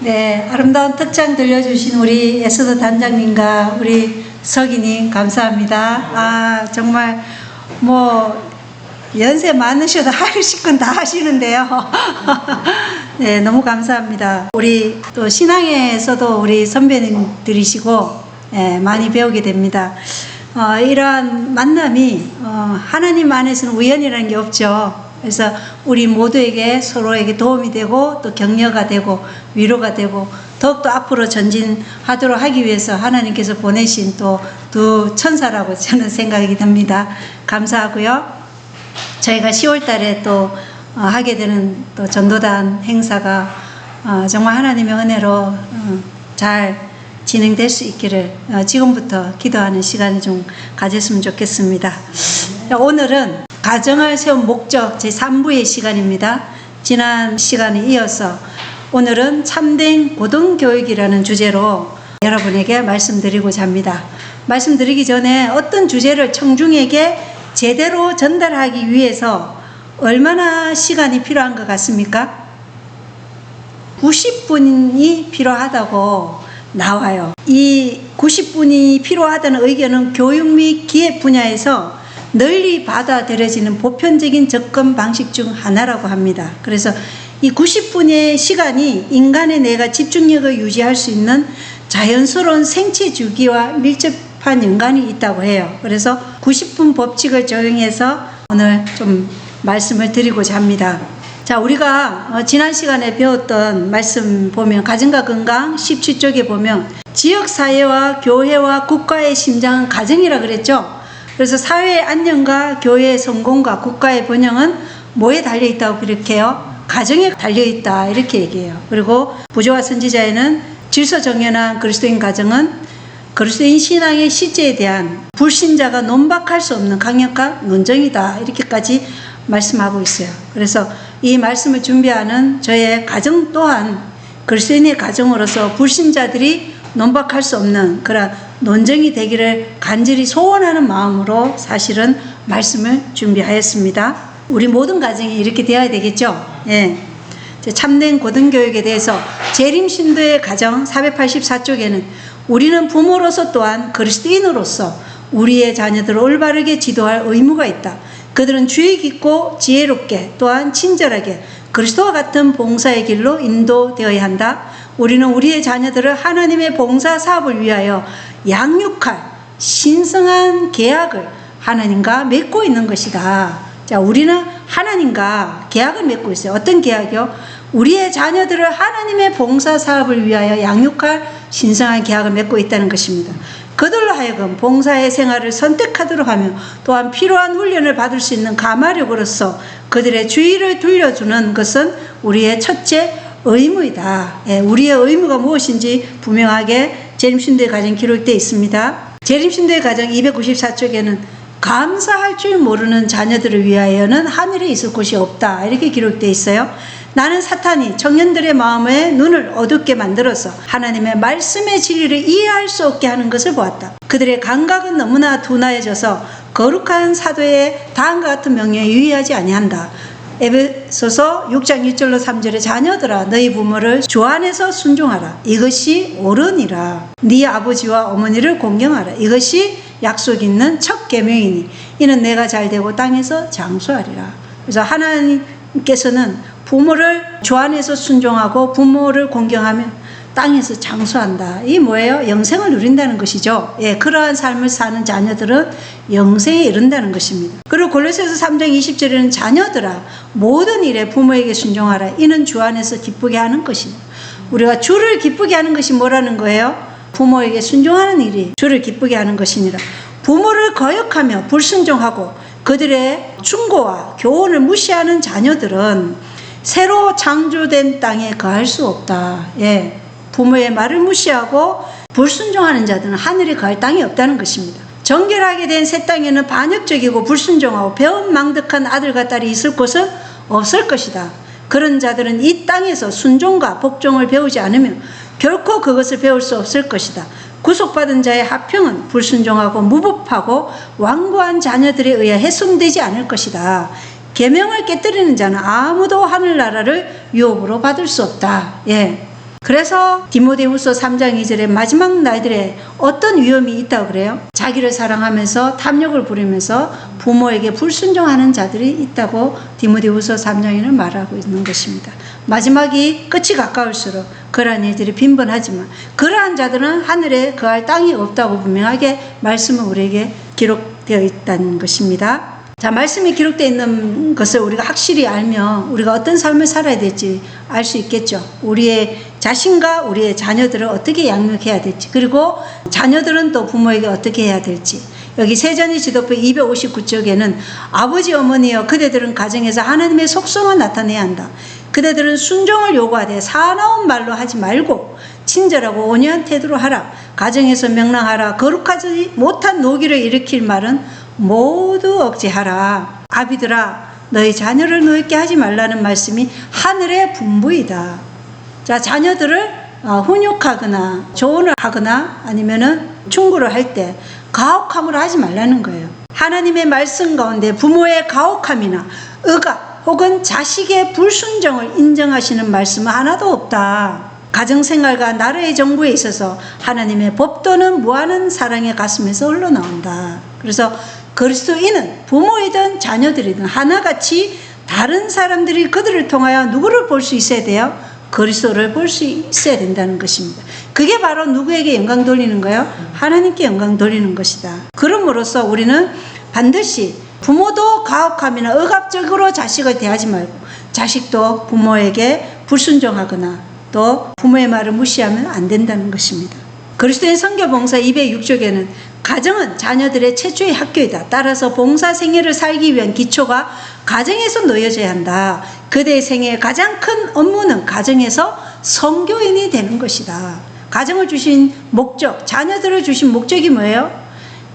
네, 아름다운 특장 들려주신 우리 에스더 단장님과 우리 석이님 감사합니다. 정말 연세 많으셔도 할 시건 다 하시는데요. 네, 너무 감사합니다. 우리 또 신앙에서도 우리 선배님들이시고 많이 배우게 됩니다. 이러한 만남이 하나님 안에서는 우연이라는 게 없죠. 그래서 우리 모두에게 서로에게 도움이 되고 또 격려가 되고 위로가 되고 더욱더 앞으로 전진하도록 하기 위해서 하나님께서 보내신 또 두 천사라고 저는 생각이 듭니다. 감사하고요. 저희가 10월 달에 또 하게 되는 또 전도단 행사가 정말 하나님의 은혜로 잘 진행될 수 있기를 지금부터 기도하는 시간을 좀 가졌으면 좋겠습니다. 오늘은 가정을 세운 목적 제3부의 시간입니다. 지난 시간에 이어서 오늘은 참된 고등교육이라는 주제로 여러분에게 말씀드리고자 합니다. 말씀드리기 전에 어떤 주제를 청중에게 제대로 전달하기 위해서 얼마나 시간이 필요한 것 같습니까? 90분이 필요하다고 나와요. 이 90분이 필요하다는 의견은 교육 및 기획 분야에서 널리 받아들여지는 보편적인 접근 방식 중 하나라고 합니다. 그래서 이 90분의 시간이 인간의 뇌가 집중력을 유지할 수 있는 자연스러운 생체 주기와 밀접한 연관이 있다고 해요. 그래서 90분 법칙을 적용해서 오늘 좀 말씀을 드리고자 합니다. 자, 우리가 지난 시간에 배웠던 말씀 보면 가정과 건강 17쪽에 보면 지역사회와 교회와 국가의 심장은 가정이라 그랬죠. 그래서 사회의 안녕과 교회의 성공과 국가의 번영은 뭐에 달려있다고 그렇게요? 가정에 달려있다 이렇게 얘기해요. 그리고 부조와 선지자에는 질서정연한 그리스도인 가정은 그리스도인 신앙의 실제에 대한 불신자가 논박할 수 없는 강력한 논정이다 이렇게까지 말씀하고 있어요. 그래서 이 말씀을 준비하는 저의 가정 또한 그리스도인의 가정으로서 불신자들이 논박할 수 없는 그런 논정이 되기를 간절히 소원하는 마음으로 사실은 말씀을 준비하였습니다. 우리 모든 가정이 이렇게 되어야 되겠죠. 예. 참된 고등교육에 대해서 재림신도의 가정 484쪽에는 우리는 부모로서 또한 그리스도인으로서 우리의 자녀들을 올바르게 지도할 의무가 있다. 그들은 주의 깊고 지혜롭게 또한 친절하게 그리스도와 같은 봉사의 길로 인도되어야 한다. 우리는 우리의 자녀들을 하나님의 봉사 사업을 위하여 양육할 신성한 계약을 하나님과 맺고 있는 것이다. 자, 우리는 하나님과 계약을 맺고 있어요. 어떤 계약이요? 우리의 자녀들을 하나님의 봉사 사업을 위하여 양육할 신성한 계약을 맺고 있다는 것입니다. 그들로 하여금 봉사의 생활을 선택하도록 하며 또한 필요한 훈련을 받을 수 있는 가마력으로서 그들의 주의를 돌려주는 것은 우리의 첫째 의무이다. 우리의 의무가 무엇인지 분명하게 재림신도의 가정에 기록되어 있습니다. 재림신도의 가정 294쪽에는 감사할 줄 모르는 자녀들을 위하여는 하늘에 있을 곳이 없다 이렇게 기록되어 있어요. 나는 사탄이 청년들의 마음에 눈을 어둡게 만들어서 하나님의 말씀의 진리를 이해할 수 없게 하는 것을 보았다. 그들의 감각은 너무나 둔하여져서 거룩한 사도의 다음과 같은 명령에 유의하지 아니한다. 에베소서 6장 1절로 3절에 자녀들아 너희 부모를 주 안에서 순종하라. 이것이 옳으니라. 네 아버지와 어머니를 공경하라. 이것이 약속 있는 첫 계명이니 이는 내가 잘되고 땅에서 장수하리라. 그래서 하나님께서는 부모를 주 안에서 순종하고 부모를 공경하면 땅에서 장수한다. 이 뭐예요? 영생을 누린다는 것이죠. 예, 그러한 삶을 사는 자녀들은 영생에 이른다는 것입니다. 그리고 골로새서 3장 20절에는 자녀들아 모든 일에 부모에게 순종하라. 이는 주 안에서 기쁘게 하는 것이다. 우리가 주를 기쁘게 하는 것이 뭐라는 거예요? 부모에게 순종하는 일이 주를 기쁘게 하는 것이니라. 부모를 거역하며 불순종하고 그들의 충고와 교훈을 무시하는 자녀들은 새로 창조된 땅에 거할 수 없다. 예. 부모의 말을 무시하고 불순종하는 자들은 하늘에 거할 땅이 없다는 것입니다. 정결하게 된 새 땅에는 반역적이고 불순종하고 배은망덕한 아들과 딸이 있을 곳은 없을 것이다. 그런 자들은 이 땅에서 순종과 복종을 배우지 않으면 결코 그것을 배울 수 없을 것이다. 구속받은 자의 화평은 불순종하고 무법하고 완고한 자녀들에 의해 훼손되지 않을 것이다. 계명을 깨뜨리는 자는 아무도 하늘나라를 유업으로 받을 수 없다. 예. 그래서 디모데후서 3장 2절에 마지막 날들에 어떤 위험이 있다고 그래요? 자기를 사랑하면서 탐욕을 부리면서 부모에게 불순종하는 자들이 있다고 디모데후서 3장에는 말하고 있는 것입니다. 마지막이 끝이 가까울수록 그러한 일들이 빈번하지만 그러한 자들은 하늘에 거할 땅이 없다고 분명하게 말씀은 우리에게 기록되어 있다는 것입니다. 자, 말씀이 기록되어 있는 것을 우리가 확실히 알면 우리가 어떤 삶을 살아야 될지 알 수 있겠죠. 우리의 자신과 우리의 자녀들을 어떻게 양육해야 될지, 그리고 자녀들은 또 부모에게 어떻게 해야 될지. 여기 세전이 지도표 259쪽에는 아버지 어머니여 그대들은 가정에서 하나님의 속성을 나타내야 한다. 그대들은 순종을 요구하되 사나운 말로 하지 말고 친절하고 온유한 태도로 하라. 가정에서 명랑하라. 거룩하지 못한 노기를 일으킬 말은 모두 억제하라. 아비들아 너희 자녀를 노엽게 하지 말라는 말씀이 하늘의 분부이다. 자, 자녀들을 훈육하거나 조언을 하거나 아니면은 충고를 할 때 가혹함으로 하지 말라는 거예요. 하나님의 말씀 가운데 부모의 가혹함이나 억압 혹은 자식의 불순종을 인정하시는 말씀은 하나도 없다. 가정생활과 나라의 정부에 있어서 하나님의 법도는 무한한 사랑의 가슴에서 흘러나온다. 그래서 그리스도인은 부모이든 자녀들이든 하나같이 다른 사람들이 그들을 통하여 누구를 볼 수 있어야 돼요? 그리스도를 볼 수 있어야 된다는 것입니다. 그게 바로 누구에게 영광 돌리는 거예요? 하나님께 영광 돌리는 것이다. 그럼으로써 우리는 반드시 부모도 가혹함이나 억압적으로 자식을 대하지 말고 자식도 부모에게 불순종하거나 또 부모의 말을 무시하면 안 된다는 것입니다. 그리스도인 선교봉사 206쪽에는 가정은 자녀들의 최초의 학교이다. 따라서 봉사 생애를 살기 위한 기초가 가정에서 놓여져야 한다. 그대의 생애의 가장 큰 업무는 가정에서 선교인이 되는 것이다. 가정을 주신 목적, 자녀들을 주신 목적이 뭐예요?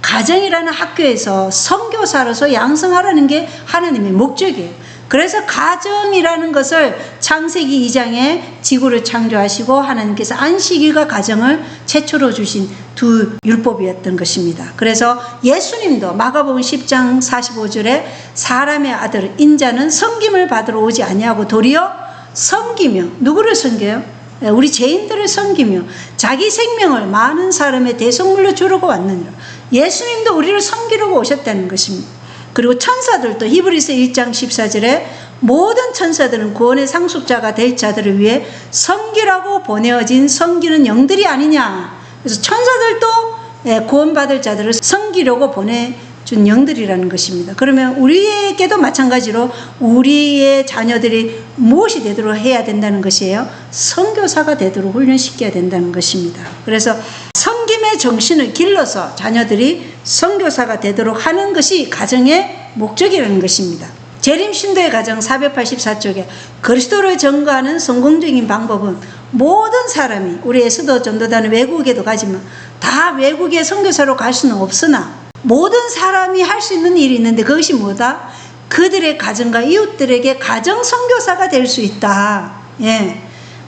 가정이라는 학교에서 선교사로서 양성하라는 게 하나님의 목적이에요. 그래서 가정이라는 것을 창세기 2장에 지구를 창조하시고 하나님께서 안식일과 가정을 최초로 주신 두 율법이었던 것입니다. 그래서 예수님도 마가복음 10장 45절에 사람의 아들 인자는 섬김을 받으러 오지 아니하고 도리어 섬기며, 누구를 섬겨요? 우리 죄인들을 섬기며 자기 생명을 많은 사람의 대속물로 주려고 왔느니라. 예수님도 우리를 섬기려고 오셨다는 것입니다. 그리고 천사들도 히브리서 1장 14절에 모든 천사들은 구원의 상속자가 될 자들을 위해 섬기라고 보내어진 섬기는 영들이 아니냐. 그래서 천사들도 구원받을 자들을 섬기려고 보내준 영들이라는 것입니다. 그러면 우리에게도 마찬가지로 우리의 자녀들이 무엇이 되도록 해야 된다는 것이에요? 선교사가 되도록 훈련시켜야 된다는 것입니다. 그래서 섬김의 정신을 길러서 자녀들이 선교사가 되도록 하는 것이 가정의 목적이라는 것입니다. 재림 신도의 가정 484쪽에 그리스도를 전거하는 성공적인 방법은 모든 사람이, 우리 에스더 전도단은 외국에도 가지만 다 외국에 선교사로 갈 수는 없으나 모든 사람이 할 수 있는 일이 있는데 그것이 뭐다? 그들의 가정과 이웃들에게 가정 선교사가 될 수 있다. 예.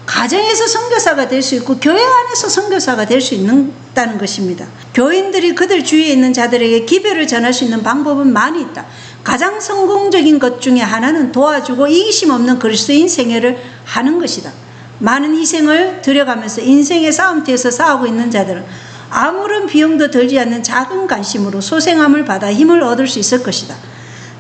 가정에서 선교사가 될 수 있고 교회 안에서 선교사가 될 수 있다는 것입니다. 교인들이 그들 주위에 있는 자들에게 기별을 전할 수 있는 방법은 많이 있다. 가장 성공적인 것 중에 하나는 도와주고 이기심 없는 그리스도인 생애를 하는 것이다. 많은 희생을 들여가면서 인생의 싸움터에서 싸우고 있는 자들은 아무런 비용도 들지 않는 작은 관심으로 소생함을 받아 힘을 얻을 수 있을 것이다.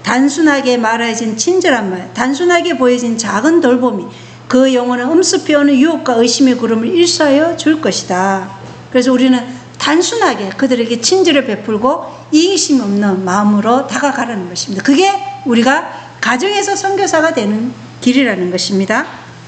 단순하게 말해진 친절한 말, 단순하게 보여진 작은 돌봄이 그 영혼은 음습해오는 유혹과 의심의 구름을 일소하여 줄 것이다. 그래서 우리는 단순하게 그들에게 친절을 베풀고 이기심 없는 마음으로 다가가라는 것입니다. 그게 우리가 가정에서 선교사가 되는 길이라는 것입니다.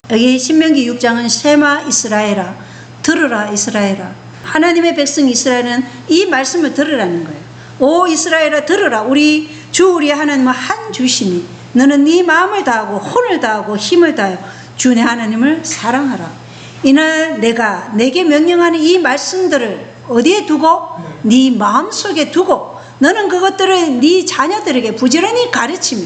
여기 신명기 6장은 쉐마 이스라엘아, 들으라 이스라엘아. 하나님의 백성 이스라엘은 이 말씀을 들으라는 거예요. 오 이스라엘아 들으라. 우리 주 우리 하나님은 한 주시니 너는 네 마음을 다하고 혼을 다하고 힘을 다하여 주 내 하나님을 사랑하라. 이날 내가 내게 명령하는 이 말씀들을 어디에 두고? 네 마음속에 두고 너는 그것들을 네 자녀들에게 부지런히 가르치며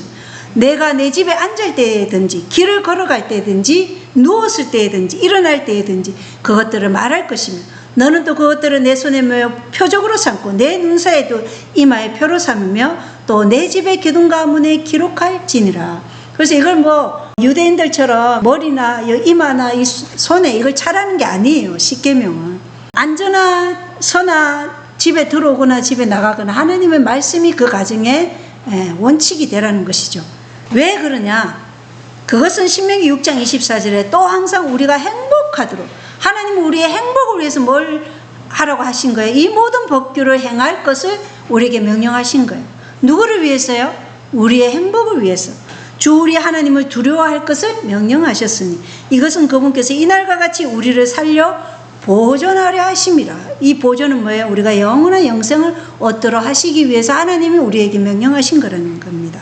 내가 내 집에 앉을 때든지 길을 걸어갈 때든지 누웠을 때든지 일어날 때든지 그것들을 말할 것이며 너는 또 그것들을 내 손에 메어 표적으로 삼고 내 눈사에도 이마에 표로 삼으며 또 내 집의 기둥과 문에 기록할지니라. 그래서 이걸 뭐 유대인들처럼 머리나 이마나 이 손에 이걸 차라는 게 아니에요. 십계명은 앉거나 서나 집에 들어오거나 집에 나가거나 하나님의 말씀이 그 가정의 원칙이 되라는 것이죠. 왜 그러냐? 그것은 신명기 6장 24절에 또 항상 우리가 행복하도록, 하나님은 우리의 행복을 위해서 뭘 하라고 하신 거예요? 이 모든 법규를 행할 것을 우리에게 명령하신 거예요. 누구를 위해서요? 우리의 행복을 위해서. 주 우리 하나님을 두려워할 것을 명령하셨으니 이것은 그분께서 이날과 같이 우리를 살려 보존하려 하심이라. 이 보존은 뭐예요? 우리가 영원한 영생을 얻도록 하시기 위해서 하나님이 우리에게 명령하신 거라는 겁니다.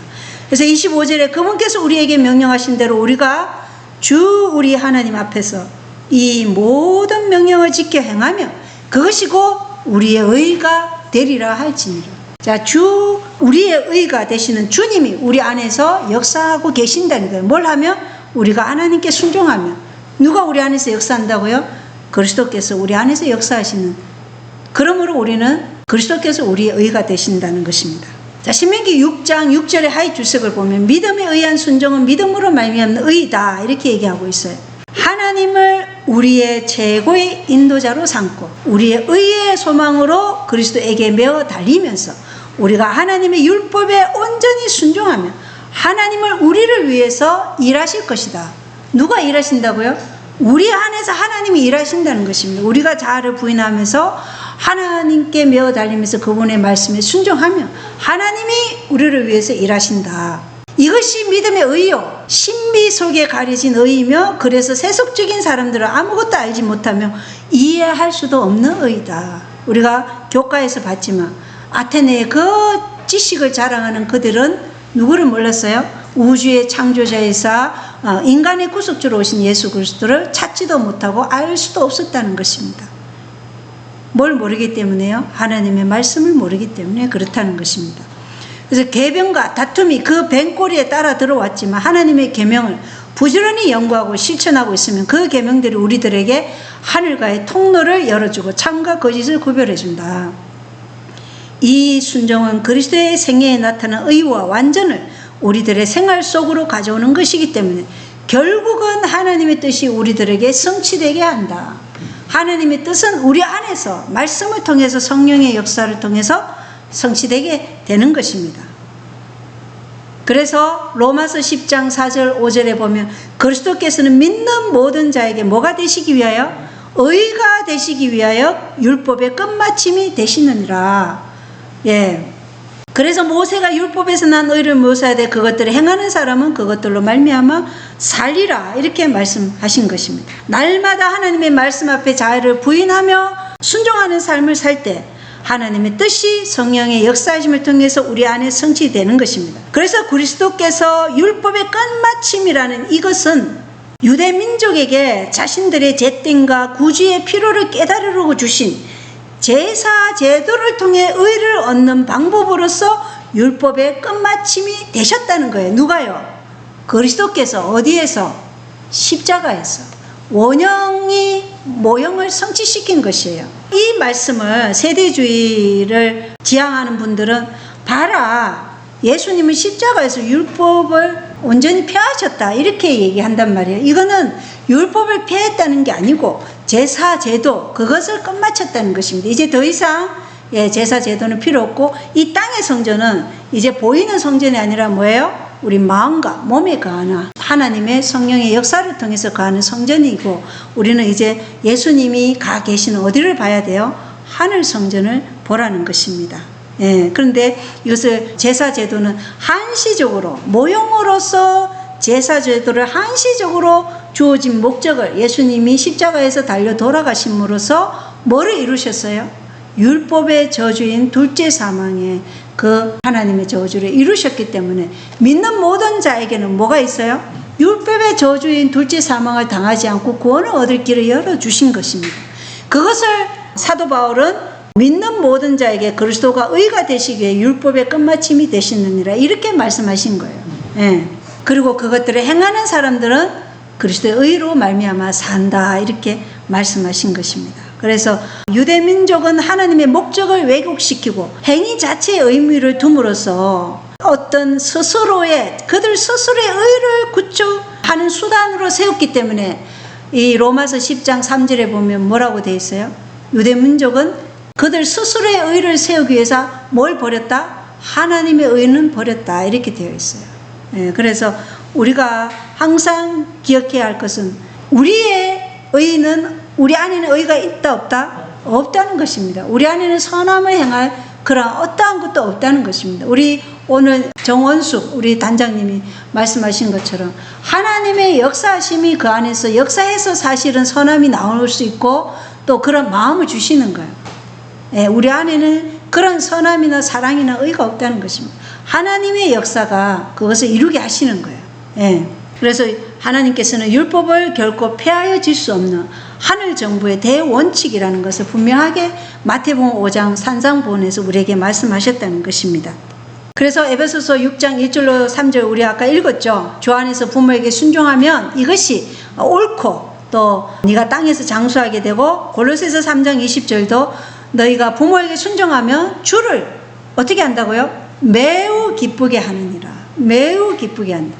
그래서 25절에 그분께서 우리에게 명령하신 대로 우리가 주 우리 하나님 앞에서 이 모든 명령을 지켜 행하며 그것이고 우리의 의가 되리라 할지니라. 자, 주 우리의 의가 되시는 주님이 우리 안에서 역사하고 계신다는 거예요. 뭘 하면? 우리가 하나님께 순종하면. 누가 우리 안에서 역사한다고요? 그리스도께서 우리 안에서 역사하시는. 그러므로 우리는 그리스도께서 우리의 의가 되신다는 것입니다. 자, 신명기 6장 6절의 하위 주석을 보면 믿음에 의한 순종은 믿음으로 말미암는 의이다 이렇게 얘기하고 있어요. 하나님을 우리의 최고의 인도자로 삼고 우리의 의의 소망으로 그리스도에게 메어 달리면서 우리가 하나님의 율법에 온전히 순종하며 하나님을 우리를 위해서 일하실 것이다. 누가 일하신다고요? 우리 안에서 하나님이 일하신다는 것입니다. 우리가 자아를 부인하면서 하나님께 메어 달리면서 그분의 말씀에 순종하며 하나님이 우리를 위해서 일하신다. 이것이 믿음의 의요. 신비 속에 가려진 의이며 그래서 세속적인 사람들은 아무것도 알지 못하며 이해할 수도 없는 의이다. 우리가 교과에서 봤지만 아테네의 그 지식을 자랑하는 그들은 누구를 몰랐어요? 우주의 창조자이사 인간의 구속주로 오신 예수 그리스도를 찾지도 못하고 알 수도 없었다는 것입니다. 뭘 모르기 때문에요? 하나님의 말씀을 모르기 때문에 그렇다는 것입니다. 그래서 계명과 다툼이 그 벤꼬리에 따라 들어왔지만 하나님의 계명을 부지런히 연구하고 실천하고 있으면 그 계명들이 우리들에게 하늘과의 통로를 열어주고 참과 거짓을 구별해준다. 이 순종은 그리스도의 생애에 나타난 의와 완전을 우리들의 생활 속으로 가져오는 것이기 때문에 결국은 하나님의 뜻이 우리들에게 성취되게 한다. 하나님의 뜻은 우리 안에서 말씀을 통해서 성령의 역사를 통해서 성취되게 되는 것입니다. 그래서 로마서 10장 4절 5절에 보면 그리스도께서는 믿는 모든 자에게 뭐가 되시기 위하여? 의가 되시기 위하여 율법의 끝마침이 되시느니라. 예. 그래서 모세가 율법에서 난 의를 무엇해야 돼? 그것들을 행하는 사람은 그것들로 말미암아 살리라 이렇게 말씀하신 것입니다. 날마다 하나님의 말씀 앞에 자아를 부인하며 순종하는 삶을 살 때 하나님의 뜻이 성령의 역사하심을 통해서 우리 안에 성취되는 것입니다. 그래서 그리스도께서 율법의 끝마침이라는 이것은 유대 민족에게 자신들의 잿됨과 구주의 필요를 깨달으려고 주신 제사 제도를 통해 의를 얻는 방법으로서 율법의 끝마침이 되셨다는 거예요. 누가요? 그리스도께서 어디에서? 십자가에서 원형이 모형을 성취시킨 것이에요. 이 말씀을 세대주의를 지향하는 분들은 봐라, 예수님은 십자가에서 율법을 온전히 폐하셨다 이렇게 얘기한단 말이에요. 이거는 율법을 폐했다는 게 아니고 제사 제도 그것을 끝마쳤다는 것입니다. 이제 더 이상 제사 제도는 필요 없고 이 땅의 성전은 이제 보이는 성전이 아니라 뭐예요? 우리 마음과 몸에 거하는 하나님의 성령의 역사를 통해서 거하는 성전이고 우리는 이제 예수님이 가 계시는 어디를 봐야 돼요? 하늘 성전을 보라는 것입니다. 예, 그런데 이것을 제사 제도는 한시적으로 모형으로서 제사 제도를 한시적으로 주어진 목적을 예수님이 십자가에서 달려 돌아가심으로써 뭐를 이루셨어요? 율법의 저주인 둘째 사망의 그 하나님의 저주를 이루셨기 때문에 믿는 모든 자에게는 뭐가 있어요? 율법의 저주인 둘째 사망을 당하지 않고 구원을 얻을 길을 열어주신 것입니다. 그것을 사도 바울은 믿는 모든 자에게 그리스도가 의가 되시기 위해 율법의 끝마침이 되시느니라 이렇게 말씀하신 거예요. 예. 그리고 그것들을 행하는 사람들은 그리스도의 의로 말미암아 산다 이렇게 말씀하신 것입니다. 그래서 유대민족은 하나님의 목적을 왜곡시키고 행위 자체의 의미를 둠으로써 어떤 스스로의 그들 스스로의 의를 구축하는 수단으로 세웠기 때문에 이 로마서 10장 3절에 보면 뭐라고 되어 있어요? 유대 민족은 그들 스스로의 의를 세우기 위해서 뭘 버렸다? 하나님의 의는 버렸다. 이렇게 되어 있어요. 예, 그래서 우리가 항상 기억해야 할 것은 우리의 의는 우리 안에는 의가 있다 없다? 없다는 것입니다. 우리 안에는 선함을 행할 그런 어떠한 것도 없다는 것입니다. 우리 오늘 정원숙 우리 단장님이 말씀하신 것처럼 하나님의 역사하심이 그 안에서 역사해서 사실은 선함이 나올 수 있고 또 그런 마음을 주시는 거예요. 예, 우리 안에는 그런 선함이나 사랑이나 의가 없다는 것입니다. 하나님의 역사가 그것을 이루게 하시는 거예요. 예, 그래서 하나님께서는 율법을 결코 폐하여 질 수 없는 하늘 정부의 대원칙이라는 것을 분명하게 마태복음 5장 산상보훈에서 우리에게 말씀하셨다는 것입니다. 그래서 에베소서 6장 1절로 3절 우리 아까 읽었죠. 주 안에서 부모에게 순종하면 이것이 옳고 또 네가 땅에서 장수하게 되고 골로새서 3장 20절도 너희가 부모에게 순종하면 주를 어떻게 한다고요? 매우 기쁘게 하느니라. 매우 기쁘게 한다.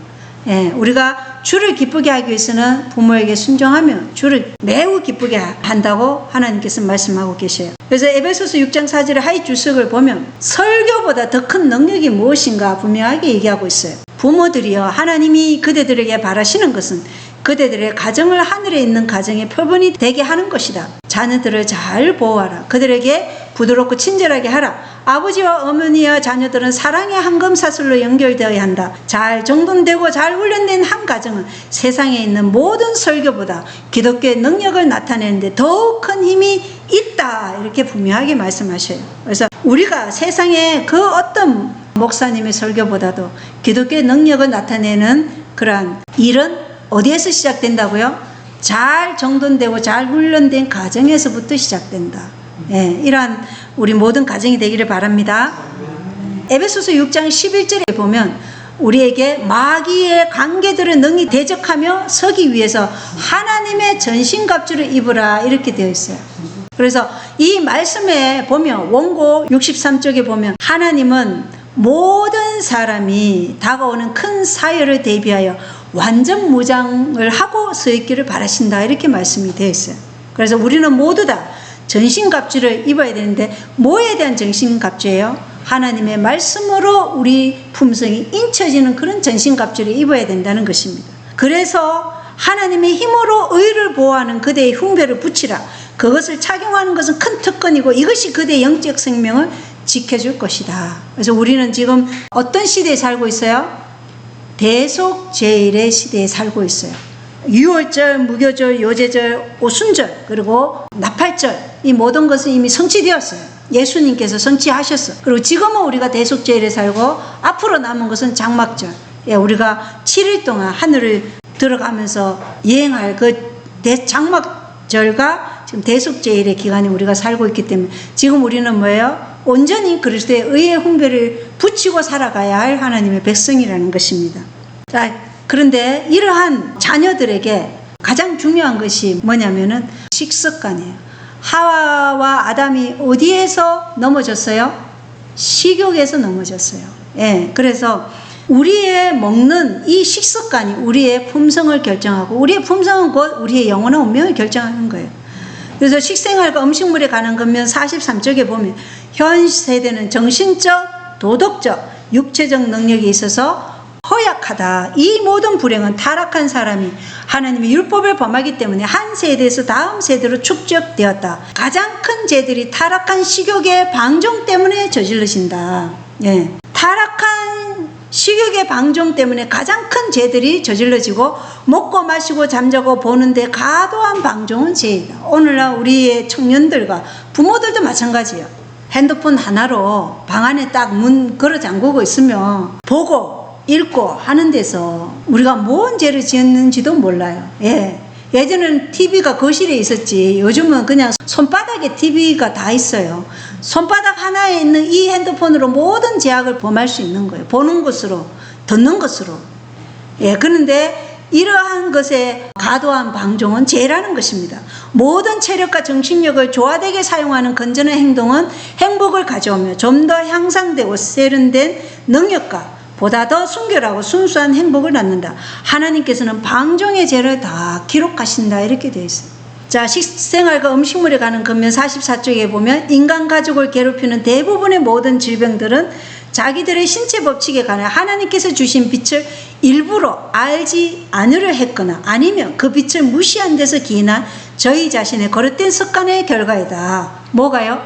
예, 우리가 주를 기쁘게 하기 위해서는 부모에게 순종하면 주를 매우 기쁘게 한다고 하나님께서 말씀하고 계셔요. 그래서 에베소서 6장 4절의 하이 주석을 보면 설교보다 더 큰 능력이 무엇인가 분명하게 얘기하고 있어요. 부모들이여 하나님이 그대들에게 바라시는 것은 그대들의 가정을 하늘에 있는 가정의 표본이 되게 하는 것이다. 자녀들을 잘 보호하라. 그들에게 부드럽고 친절하게 하라. 아버지와 어머니와 자녀들은 사랑의 한검사슬로 연결되어야 한다. 잘 정돈되고 잘 훈련된 한 가정은 세상에 있는 모든 설교보다 기독교의 능력을 나타내는데 더욱 큰 힘이 있다. 이렇게 분명하게 말씀하셔요. 그래서 우리가 세상에 그 어떤 목사님의 설교보다도 기독교의 능력을 나타내는 그러한 일은 어디에서 시작된다고요? 잘 정돈되고 잘 훈련된 가정에서부터 시작된다. 예, 이러한 우리 모든 가정이 되기를 바랍니다. 에베소서 6장 11절에 보면 우리에게 마귀의 관계들을 능히 대적하며 서기 위해서 하나님의 전신갑주를 입으라 이렇게 되어 있어요. 그래서 이 말씀에 보면 원고 63쪽에 보면 하나님은 모든 사람이 다가오는 큰 사열을 대비하여 완전 무장을 하고 서 있기를 바라신다 이렇게 말씀이 되어 있어요. 그래서 우리는 모두 다 전신갑주를 입어야 되는데 뭐에 대한 전신갑주예요? 하나님의 말씀으로 우리 품성이 인쳐지는 그런 전신갑주를 입어야 된다는 것입니다. 그래서 하나님의 힘으로 의를 보호하는 그대의 흉배를 붙이라. 그것을 착용하는 것은 큰 특권이고 이것이 그대의 영적 생명을 지켜줄 것이다. 그래서 우리는 지금 어떤 시대에 살고 있어요? 대속죄일의 시대에 살고 있어요. 유월절, 무교절, 요제절, 오순절 그리고 나팔절 이 모든 것은 이미 성취되었어요. 예수님께서 성취하셨어. 그리고 지금은 우리가 대속죄일에 살고 앞으로 남은 것은 장막절. 예, 우리가 7일 동안 하늘을 들어가면서 여행할 그 장막절과 지금 대속죄일의 기간에 우리가 살고 있기 때문에 지금 우리는 뭐예요? 온전히 그리스도의 의의 훈배를 붙이고 살아가야 할 하나님의 백성이라는 것입니다. 자, 그런데 이러한 자녀들에게 가장 중요한 것이 뭐냐면은 식습관이에요. 하와와 아담이 어디에서 넘어졌어요? 식욕에서 넘어졌어요. 예, 그래서 우리의 먹는 이 식습관이 우리의 품성을 결정하고 우리의 품성은 곧 우리의 영원한 운명을 결정하는 거예요. 그래서 식생활과 음식물에 관한 것면 43쪽에 보면 현 세대는 정신적, 도덕적, 육체적 능력이 있어서 허약하다. 이 모든 불행은 타락한 사람이 하나님의 율법을 범하기 때문에 한 세대에서 다음 세대로 축적되었다. 가장 큰 죄들이 타락한 식욕의 방종 때문에 저질러진다. 예. 타락한 식욕의 방종 때문에 가장 큰 죄들이 저질러지고 먹고 마시고 잠자고 보는데 과도한 방종은 죄이다. 오늘날 우리의 청년들과 부모들도 마찬가지예요. 핸드폰 하나로 방 안에 딱 문 걸어 잠그고 있으면 보고 읽고 하는 데서 우리가 뭔 죄를 지었는지도 몰라요. 예. 예전에는 TV가 거실에 있었지 요즘은 그냥 손바닥에 TV가 다 있어요. 손바닥 하나에 있는 이 핸드폰으로 모든 죄악을 범할 수 있는 거예요. 보는 것으로, 듣는 것으로. 예, 그런데 이러한 것에 과도한 방종은 죄라는 것입니다. 모든 체력과 정신력을 조화되게 사용하는 건전한 행동은 행복을 가져오며 좀 더 향상되고 세련된 능력과 보다 더 순결하고 순수한 행복을 낳는다. 하나님께서는 방종의 죄를 다 기록하신다. 이렇게 되어 있어요. 자, 식생활과 음식물에 관한 금면 44쪽에 보면 인간 가족을 괴롭히는 대부분의 모든 질병들은 자기들의 신체 법칙에 관해 하나님께서 주신 빛을 일부러 알지 않으려 했거나 아니면 그 빛을 무시한 데서 기인한 저희 자신의 거릇된 습관의 결과이다. 뭐가요?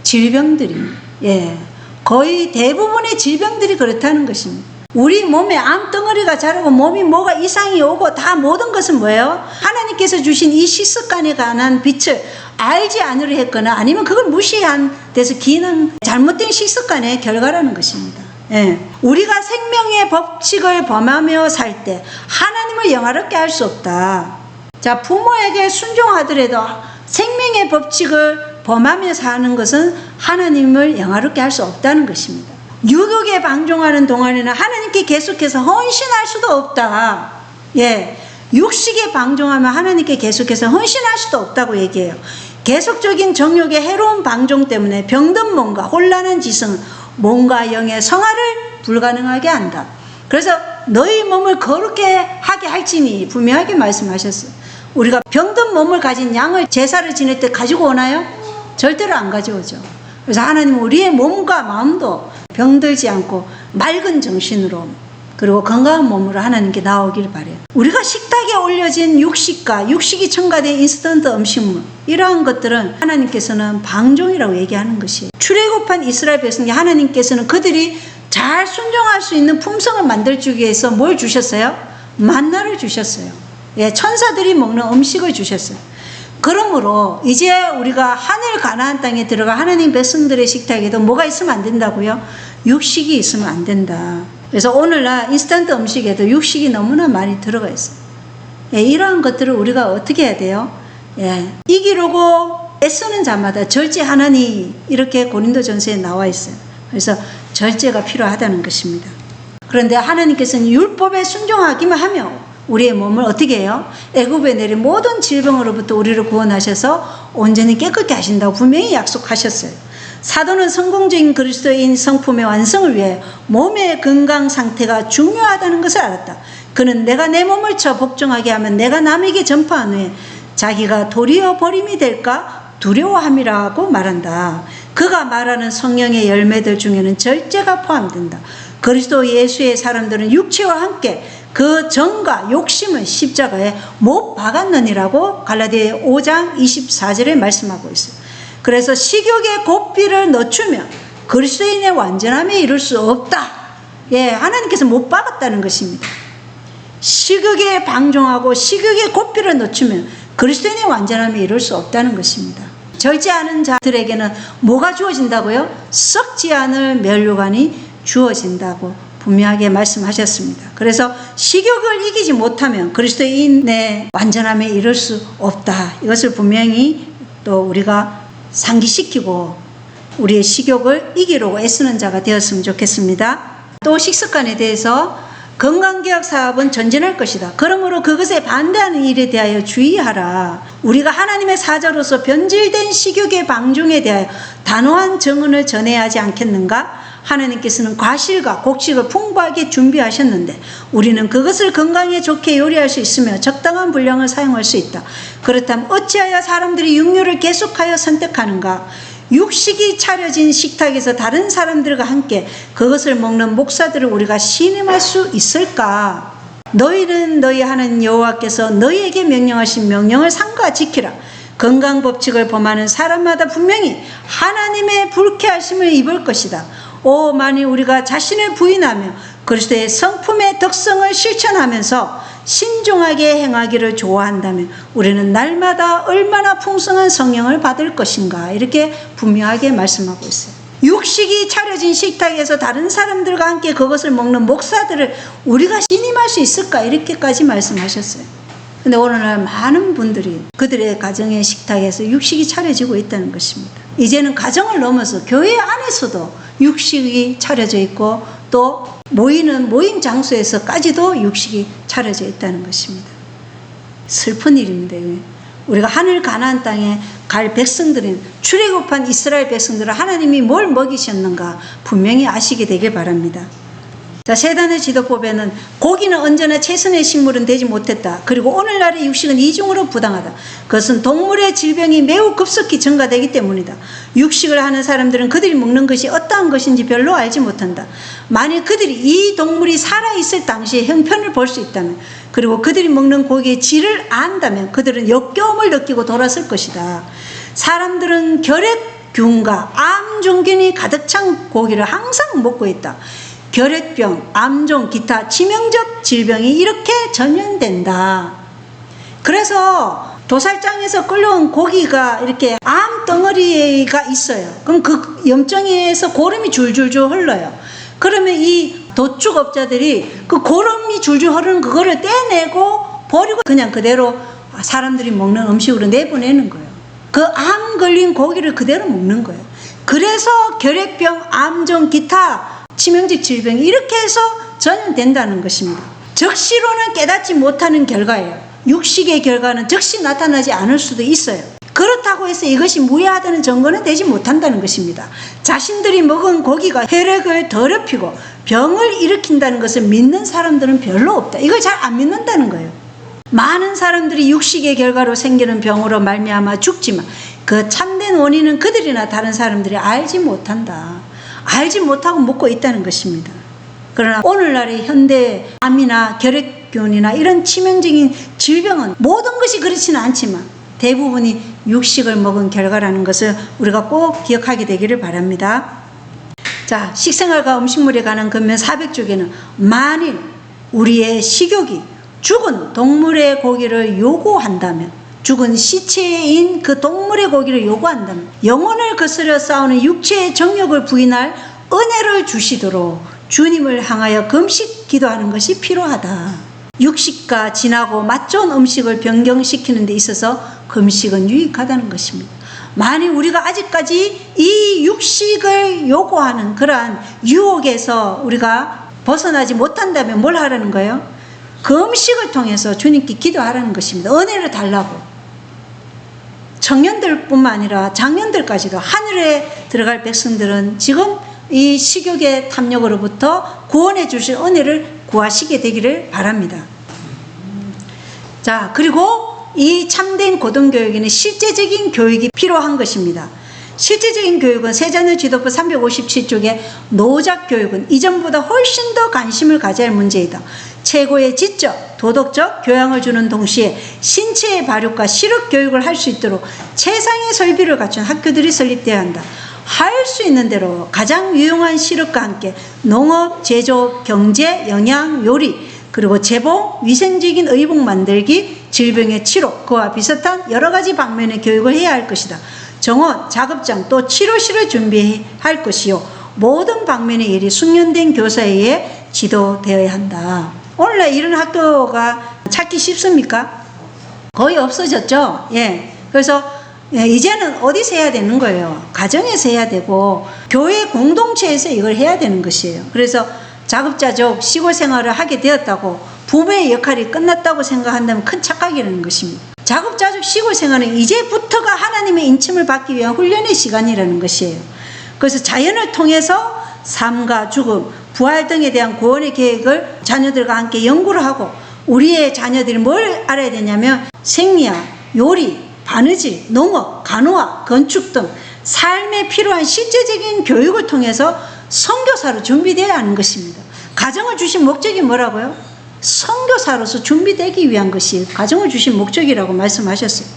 질병들이. 예. 거의 대부분의 질병들이 그렇다는 것입니다. 우리 몸에 암덩어리가 자라고 몸이 뭐가 이상이 오고 다 모든 것은 뭐예요? 하나님께서 주신 이 식습관에 관한 빛을 알지 않으려 했거나 아니면 그걸 무시한 데서 기인한 잘못된 식습관의 결과라는 것입니다. 예. 우리가 생명의 법칙을 범하며 살 때 하나님을 영화롭게 할 수 없다. 자, 부모에게 순종하더라도 생명의 법칙을 범하며 사는 것은 하나님을 영화롭게 할 수 없다는 것입니다. 유혹에 방종하는 동안에는 하나님께 계속해서 헌신할 수도 없다. 예, 육식에 방종하면 하나님께 계속해서 헌신할 수도 없다고 얘기해요. 계속적인 정욕의 해로운 방종 때문에 병든 몸과 혼란한 지성은 몸과 영의 성화를 불가능하게 한다. 그래서 너희 몸을 거룩게 하게 할지니 분명하게 말씀하셨어요. 우리가 병든 몸을 가진 양을 제사를 지낼 때 가지고 오나요? 절대로 안 가져오죠. 그래서 하나님은 우리의 몸과 마음도 병들지 않고 맑은 정신으로 그리고 건강한 몸으로 하나님께 나오기를 바라요. 우리가 식탁에 올려진 육식과 육식이 첨가된 인스턴트 음식물, 이러한 것들은 하나님께서는 방종이라고 얘기하는 것이에요. 출애굽한 이스라엘 백성이 하나님께서는 그들이 잘 순종할 수 있는 품성을 만들어주기 위해서 뭘 주셨어요? 만나를 주셨어요. 예, 천사들이 먹는 음식을 주셨어요. 그러므로 이제 우리가 하늘 가나안 땅에 들어가 하나님 백성들의 식탁에도 뭐가 있으면 안 된다고요? 육식이 있으면 안 된다. 그래서 오늘날 인스턴트 음식에도 육식이 너무나 많이 들어가 있어요. 예, 이러한 것들을 우리가 어떻게 해야 돼요? 예, 이기려고 애쓰는 자마다 절제하나니, 이렇게 고린도전서에 나와 있어요. 그래서 절제가 필요하다는 것입니다. 그런데 하나님께서는 율법에 순종하기만 하며 우리의 몸을 어떻게 해요? 애굽에 내린 모든 질병으로부터 우리를 구원하셔서 온전히 깨끗게 하신다고 분명히 약속하셨어요. 사도는 성공적인 그리스도인 성품의 완성을 위해 몸의 건강 상태가 중요하다는 것을 알았다. 그는 내가 내 몸을 쳐 복종하게 하면 내가 남에게 전파한 후에 자기가 도리어 버림이 될까 두려워함이라고 말한다. 그가 말하는 성령의 열매들 중에는 절제가 포함된다. 그리스도 예수의 사람들은 육체와 함께 그 정과 욕심을 십자가에 못 박았느니라고 갈라디아 5장 24절에 말씀하고 있어요. 그래서 식욕의 고삐를 늦추면 그리스도인의 완전함에 이룰 수 없다. 예, 하나님께서 못 박았다는 것입니다. 식욕에 방종하고 식욕의 고삐를 늦추면 그리스도인의 완전함에 이룰 수 없다는 것입니다. 절제하는 자들에게는 뭐가 주어진다고요? 썩지 않을 면류관이 주어진다고 분명하게 말씀하셨습니다. 그래서 식욕을 이기지 못하면 그리스도인의 완전함에 이를 수 없다. 이것을 분명히 또 우리가 상기시키고 우리의 식욕을 이기려고 애쓰는 자가 되었으면 좋겠습니다. 또 식습관에 대해서 건강개혁 사업은 전진할 것이다. 그러므로 그것에 반대하는 일에 대하여 주의하라. 우리가 하나님의 사자로서 변질된 식욕의 방종에 대하여 단호한 정언을 전해야 하지 않겠는가? 하나님께서는 과실과 곡식을 풍부하게 준비하셨는데 우리는 그것을 건강에 좋게 요리할 수 있으며 적당한 분량을 사용할 수 있다. 그렇다면 어찌하여 사람들이 육류를 계속하여 선택하는가? 육식이 차려진 식탁에서 다른 사람들과 함께 그것을 먹는 목사들을 우리가 신임할 수 있을까? 너희는 너희 하나님 여호와께서 너희에게 명령하신 명령을 삼가 지키라. 건강법칙을 범하는 사람마다 분명히 하나님의 불쾌하심을 입을 것이다. 오, 만일 우리가 자신을 부인하며 그리스도의 성품의 덕성을 실천하면서 신중하게 행하기를 좋아한다면 우리는 날마다 얼마나 풍성한 성령을 받을 것인가, 이렇게 분명하게 말씀하고 있어요. 육식이 차려진 식탁에서 다른 사람들과 함께 그것을 먹는 목사들을 우리가 신임할 수 있을까, 이렇게까지 말씀하셨어요. 근데 오늘날 많은 분들이 그들의 가정의 식탁에서 육식이 차려지고 있다는 것입니다. 이제는 가정을 넘어서 교회 안에서도 육식이 차려져 있고 또 모이는 모임 장소에서까지도 육식이 차려져 있다는 것입니다. 슬픈 일입니다. 우리가 하늘 가나안 땅에 갈 백성들인 출애굽한 이스라엘 백성들을 하나님이 뭘 먹이셨는가 분명히 아시게 되길 바랍니다. 자, 세단의 지도법에는 고기는 언제나 최선의 식물은 되지 못했다. 그리고 오늘날의 육식은 이중으로 부당하다. 그것은 동물의 질병이 매우 급속히 증가되기 때문이다. 육식을 하는 사람들은 그들이 먹는 것이 어떠한 것인지 별로 알지 못한다. 만일 그들이 이 동물이 살아있을 당시에 형편을 볼 수 있다면, 그리고 그들이 먹는 고기의 질을 안다면 그들은 역겨움을 느끼고 돌아설 것이다. 사람들은 결핵균과 암종균이 가득 찬 고기를 항상 먹고 있다. 결핵병, 암종, 기타 치명적 질병이 이렇게 전염된다. 그래서 도살장에서 끌려온 고기가 이렇게 암 덩어리가 있어요. 그럼 그 염증에서 고름이 줄줄줄 흘러요. 그러면 이 도축업자들이 그 고름이 줄줄 흐르는 그거를 떼내고 버리고 그냥 그대로 사람들이 먹는 음식으로 내보내는 거예요. 그 암 걸린 고기를 그대로 먹는 거예요. 그래서 결핵병, 암종, 기타 치명적 질병이 이렇게 해서 전염된다는 것입니다. 적시로는 깨닫지 못하는 결과예요. 육식의 결과는 즉시 나타나지 않을 수도 있어요. 그렇다고 해서 이것이 무해하다는 증거는 되지 못한다는 것입니다. 자신들이 먹은 고기가 혈액을 더럽히고 병을 일으킨다는 것을 믿는 사람들은 별로 없다. 이걸 잘 안 믿는다는 거예요. 많은 사람들이 육식의 결과로 생기는 병으로 말미암아 죽지만 그 참된 원인은 그들이나 다른 사람들이 알지 못한다. 알지 못하고 먹고 있다는 것입니다. 그러나 오늘날의 현대 암이나 결핵균이나 이런 치명적인 질병은 모든 것이 그렇지는 않지만 대부분이 육식을 먹은 결과라는 것을 우리가 꼭 기억하게 되기를 바랍니다. 자, 식생활과 음식물에 관한 금면 400쪽에는 만일 우리의 식욕이 죽은 동물의 고기를 요구한다면, 죽은 시체인 그 동물의 고기를 요구한다면 영혼을 거스려 싸우는 육체의 정욕을 부인할 은혜를 주시도록 주님을 향하여 금식 기도하는 것이 필요하다. 육식과 진하고 맛 좋은 음식을 변경시키는 데 있어서 금식은 유익하다는 것입니다. 만일 우리가 아직까지 이 육식을 요구하는 그러한 유혹에서 우리가 벗어나지 못한다면 뭘 하라는 거예요? 금식을 통해서 주님께 기도하라는 것입니다. 은혜를 달라고. 청년들뿐만 아니라 장년들까지도 하늘에 들어갈 백성들은 지금 이 식욕의 탐욕으로부터 구원해 주실 은혜를 구하시게 되기를 바랍니다. 자, 그리고 이 참된 고등교육에는 실제적인 교육이 필요한 것입니다. 실제적인 교육은 세자녀 지도법 357쪽에 노작 교육은 이전보다 훨씬 더 관심을 가져야 할 문제이다. 최고의 지적, 도덕적 교양을 주는 동시에 신체의 발육과 실업 교육을 할 수 있도록 최상의 설비를 갖춘 학교들이 설립되어야 한다. 할 수 있는 대로 가장 유용한 실업과 함께 농업, 제조업, 경제, 영양, 요리, 그리고 재봉, 위생적인 의복 만들기, 질병의 치료, 그와 비슷한 여러 가지 방면의 교육을 해야 할 것이다. 정원, 작업장, 또 치료실을 준비할 것이요. 모든 방면의 일이 숙련된 교사에 의해 지도되어야 한다. 오늘날 이런 학교가 찾기 쉽습니까? 거의 없어졌죠. 예. 그래서 이제는 어디서 해야 되는 거예요? 가정에서 해야 되고 교회 공동체에서 이걸 해야 되는 것이에요. 그래서 자급자족 시골 생활을 하게 되었다고 부모의 역할이 끝났다고 생각한다면 큰 착각이라는 것입니다. 자급자족 시골 생활은 이제부터가 하나님의 인침을 받기 위한 훈련의 시간이라는 것이에요. 그래서 자연을 통해서 삶과 죽음, 부활 등에 대한 구원의 계획을 자녀들과 함께 연구를 하고, 우리의 자녀들이 뭘 알아야 되냐면 생리학, 요리, 바느질, 농업, 간호학, 건축 등 삶에 필요한 실제적인 교육을 통해서 선교사로 준비되어야 하는 것입니다. 가정을 주신 목적이 뭐라고요? 선교사로서 준비되기 위한 것이 가정을 주신 목적이라고 말씀하셨어요.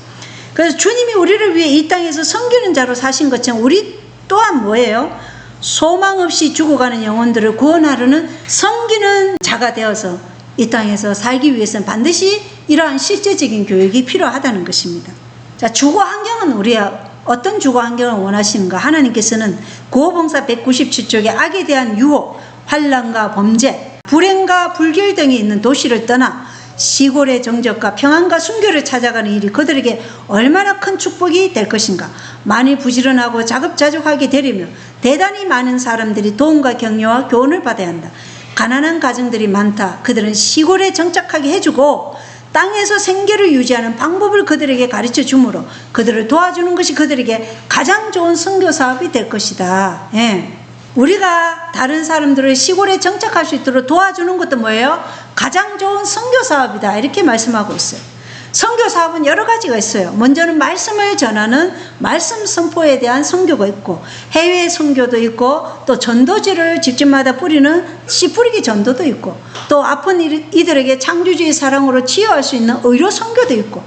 그래서 주님이 우리를 위해 이 땅에서 섬기는 자로 사신 것처럼 우리 또한 뭐예요? 소망 없이 죽어가는 영혼들을 구원하려는 섬기는 자가 되어서 이 땅에서 살기 위해서는 반드시 이러한 실제적인 교육이 필요하다는 것입니다. 자, 주거 환경은 우리가 어떤 주거 환경을 원하시는가? 하나님께서는 구호봉사 197쪽에 악에 대한 유혹, 환난과 범죄, 불행과 불결 등이 있는 도시를 떠나 시골의 정적과 평안과 순교를 찾아가는 일이 그들에게 얼마나 큰 축복이 될 것인가. 많이 부지런하고 자급자족하게 되려면 대단히 많은 사람들이 도움과 격려와 교훈을 받아야 한다. 가난한 가정들이 많다. 그들은 시골에 정착하게 해주고 땅에서 생계를 유지하는 방법을 그들에게 가르쳐 주므로 그들을 도와주는 것이 그들에게 가장 좋은 선교 사업이 될 것이다. 예. 우리가 다른 사람들을 시골에 정착할 수 있도록 도와주는 것도 뭐예요? 가장 좋은 선교 사업이다. 이렇게 말씀하고 있어요. 선교 사업은 여러 가지가 있어요. 먼저는 말씀을 전하는 말씀 선포에 대한 선교가 있고, 해외 선교도 있고, 또 전도지를 집집마다 뿌리는 씨 뿌리기 전도도 있고, 또 아픈 이들에게 창조주의 사랑으로 치유할 수 있는 의료 선교도 있고,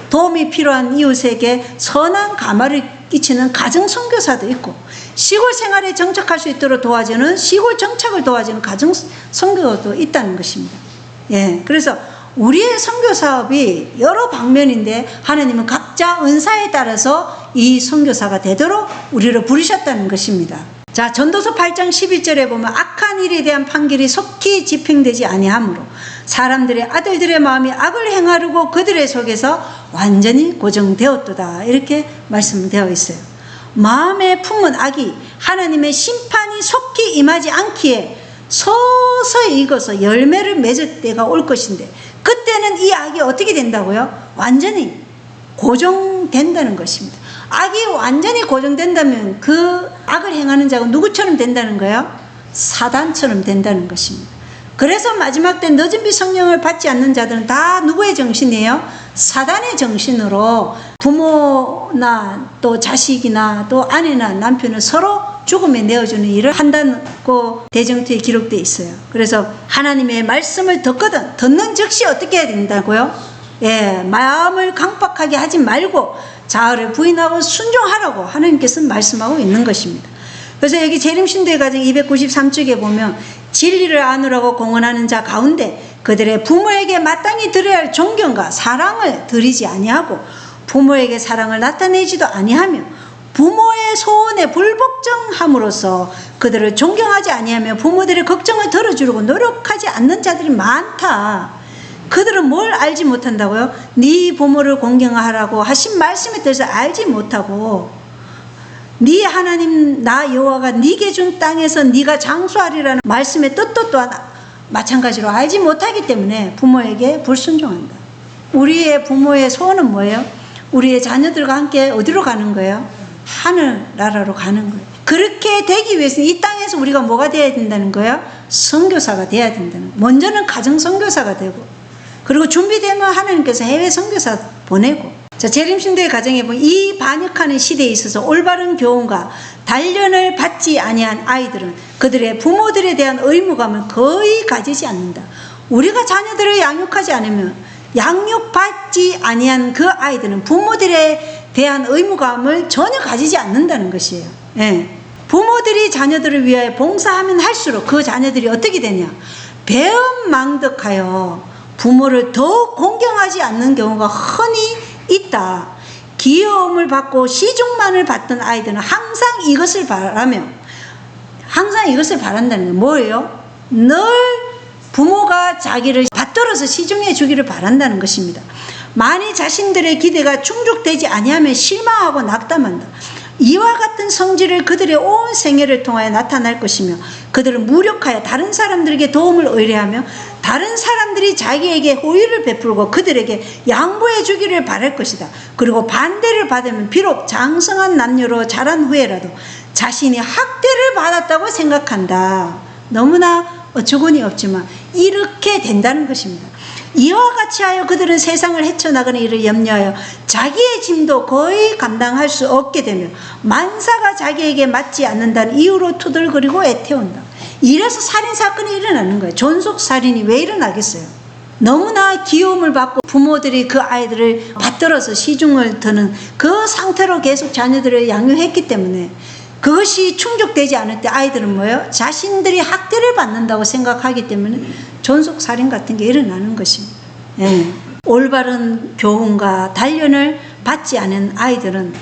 도움이 필요한 이웃에게 선한 감화를 끼치는 가정 선교사도 있고, 시골 생활에 정착할 수 있도록 도와주는 시골 정착을 도와주는 가정 선교도 있다는 것입니다. 예, 그래서 우리의 선교 사업이 여러 방면인데 하나님은 각자 은사에 따라서 이 선교사가 되도록 우리를 부르셨다는 것입니다. 자, 전도서 8장 11절에 보면 악한 일에 대한 판결이 속히 집행되지 아니하므로 사람들의 아들들의 마음이 악을 행하려고 그들의 속에서 완전히 고정되었도다. 이렇게 말씀되어 있어요. 마음에 품은 악이 하나님의 심판이 속히 임하지 않기에 서서히 익어서 열매를 맺을 때가 올 것인데, 그때는 이 악이 어떻게 된다고요? 완전히 고정된다는 것입니다. 악이 완전히 고정된다면 그 악을 행하는 자가 누구처럼 된다는 거예요? 사단처럼 된다는 것입니다. 그래서 마지막 때 늦은 비 성령을 받지 않는 자들은 다 누구의 정신이에요? 사단의 정신으로 부모나 또 자식이나 또 아내나 남편을 서로 죽음에 내어주는 일을 한다고 대정투에 기록되어 있어요. 그래서 하나님의 말씀을 듣거든 듣는 즉시 어떻게 해야 된다고요? 예, 마음을 강박하게 하지 말고 자아를 부인하고 순종하라고 하나님께서 말씀하고 있는 것입니다. 그래서 여기 재림신도의 가정 293쪽에 보면 진리를 아누라고 공언하는 자 가운데 그들의 부모에게 마땅히 드려야 할 존경과 사랑을 드리지 아니하고 부모에게 사랑을 나타내지도 아니하며 부모의 소원에 불복종함으로써 그들을 존경하지 아니하며 부모들의 걱정을 들어주려고 노력하지 않는 자들이 많다. 그들은 뭘 알지 못한다고요? 네 부모를 공경하라고 하신 말씀에 대해서 알지 못하고, 네 하나님 나 여호와가 네게 준 땅에서 네가 장수하리라는 말씀의 뜻도 또한 마찬가지로 알지 못하기 때문에 부모에게 불순종한다. 우리의 부모의 소원은 뭐예요? 우리의 자녀들과 함께 어디로 가는 거예요? 하늘나라로 가는 거예요. 그렇게 되기 위해서는 이 땅에서 우리가 뭐가 되어야 된다는 거예요? 선교사가 되어야 된다는 거예요. 먼저는 가정 선교사가 되고, 그리고 준비되면 하나님께서 해외 선교사 보내고. 자, 재림신도의 가정에 보면 이 반역하는 시대에 있어서 올바른 교훈과 단련을 받지 아니한 아이들은 그들의 부모들에 대한 의무감을 거의 가지지 않는다. 우리가 자녀들을 양육하지 않으면 양육받지 아니한 그 아이들은 부모들에 대한 의무감을 전혀 가지지 않는다는 것이에요. 예. 부모들이 자녀들을 위하여 봉사하면 할수록 그 자녀들이 어떻게 되냐? 배은망덕하여 부모를 더 공경하지 않는 경우가 흔히 있다. 귀여움을 받고 시중만을 받던 아이들은 항상 이것을 바란다는 게 뭐예요? 늘 부모가 자기를 받들어서 시중해 주기를 바란다는 것입니다. 만일 자신들의 기대가 충족되지 아니하면 실망하고 낙담한다. 이와 같은 성질을 그들의 온 생애를 통하여 나타날 것이며, 그들은 무력하여 다른 사람들에게 도움을 의뢰하며 다른 사람들이 자기에게 호의를 베풀고 그들에게 양보해 주기를 바랄 것이다. 그리고 반대를 받으면 비록 장성한 남녀로 자란 후에라도 자신이 학대를 받았다고 생각한다. 너무나 어처구니 없지만 이렇게 된다는 것입니다. 이와 같이 하여 그들은 세상을 헤쳐나가는 일을 염려하여 자기의 짐도 거의 감당할 수 없게 되며 만사가 자기에게 맞지 않는다는 이유로 투덜거리고 애태운다. 이래서 살인사건이 일어나는 거예요. 존속살인이 왜 일어나겠어요? 너무나 귀여움을 받고 부모들이 그 아이들을 받들어서 시중을 드는 그 상태로 계속 자녀들을 양육했기 때문에 그것이 충족되지 않을 때 아이들은 뭐예요? 자신들이 학대를 받는다고 생각하기 때문에 존속살인 같은 게 일어나는 것입니다. 예. 올바른 교훈과 단련을 받지 않은 아이들은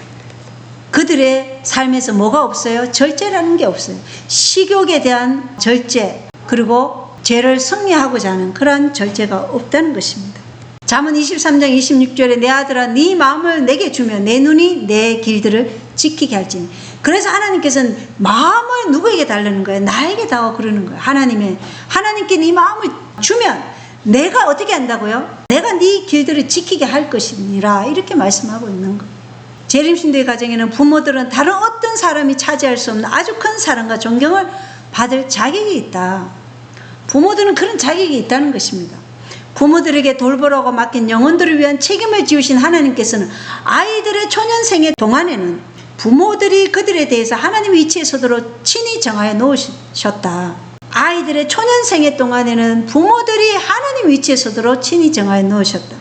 그들의 삶에서 뭐가 없어요? 절제라는 게 없어요. 식욕에 대한 절제, 그리고 죄를 승리하고자 하는 그러한 절제가 없다는 것입니다. 잠언 23장 26절에 내 아들아 네 마음을 내게 주며 내 눈이 내 길들을 지키게 할지니. 그래서 하나님께서는 마음을 누구에게 달라는 거예요? 나에게 다오 그러는 거예요. 하나님께 네 마음을 주면 내가 어떻게 한다고요? 내가 네 길들을 지키게 할 것이니라 이렇게 말씀하고 있는 거. 재림신도의 가정에는 부모들은 다른 어떤 사람이 차지할 수 없는 아주 큰 사랑과 존경을 받을 자격이 있다. 부모들은 그런 자격이 있다는 것입니다. 부모들에게 돌보라고 맡긴 영혼들을 위한 책임을 지우신 하나님께서는 아이들의 초년생의 동안에는 부모들이 그들에 대해서 하나님의 위치에 서도록 친히 정하여 놓으셨다. 아이들의 초년생의 동안에는 부모들이 하나님 위치에 서도록 친히 정하여 놓으셨다.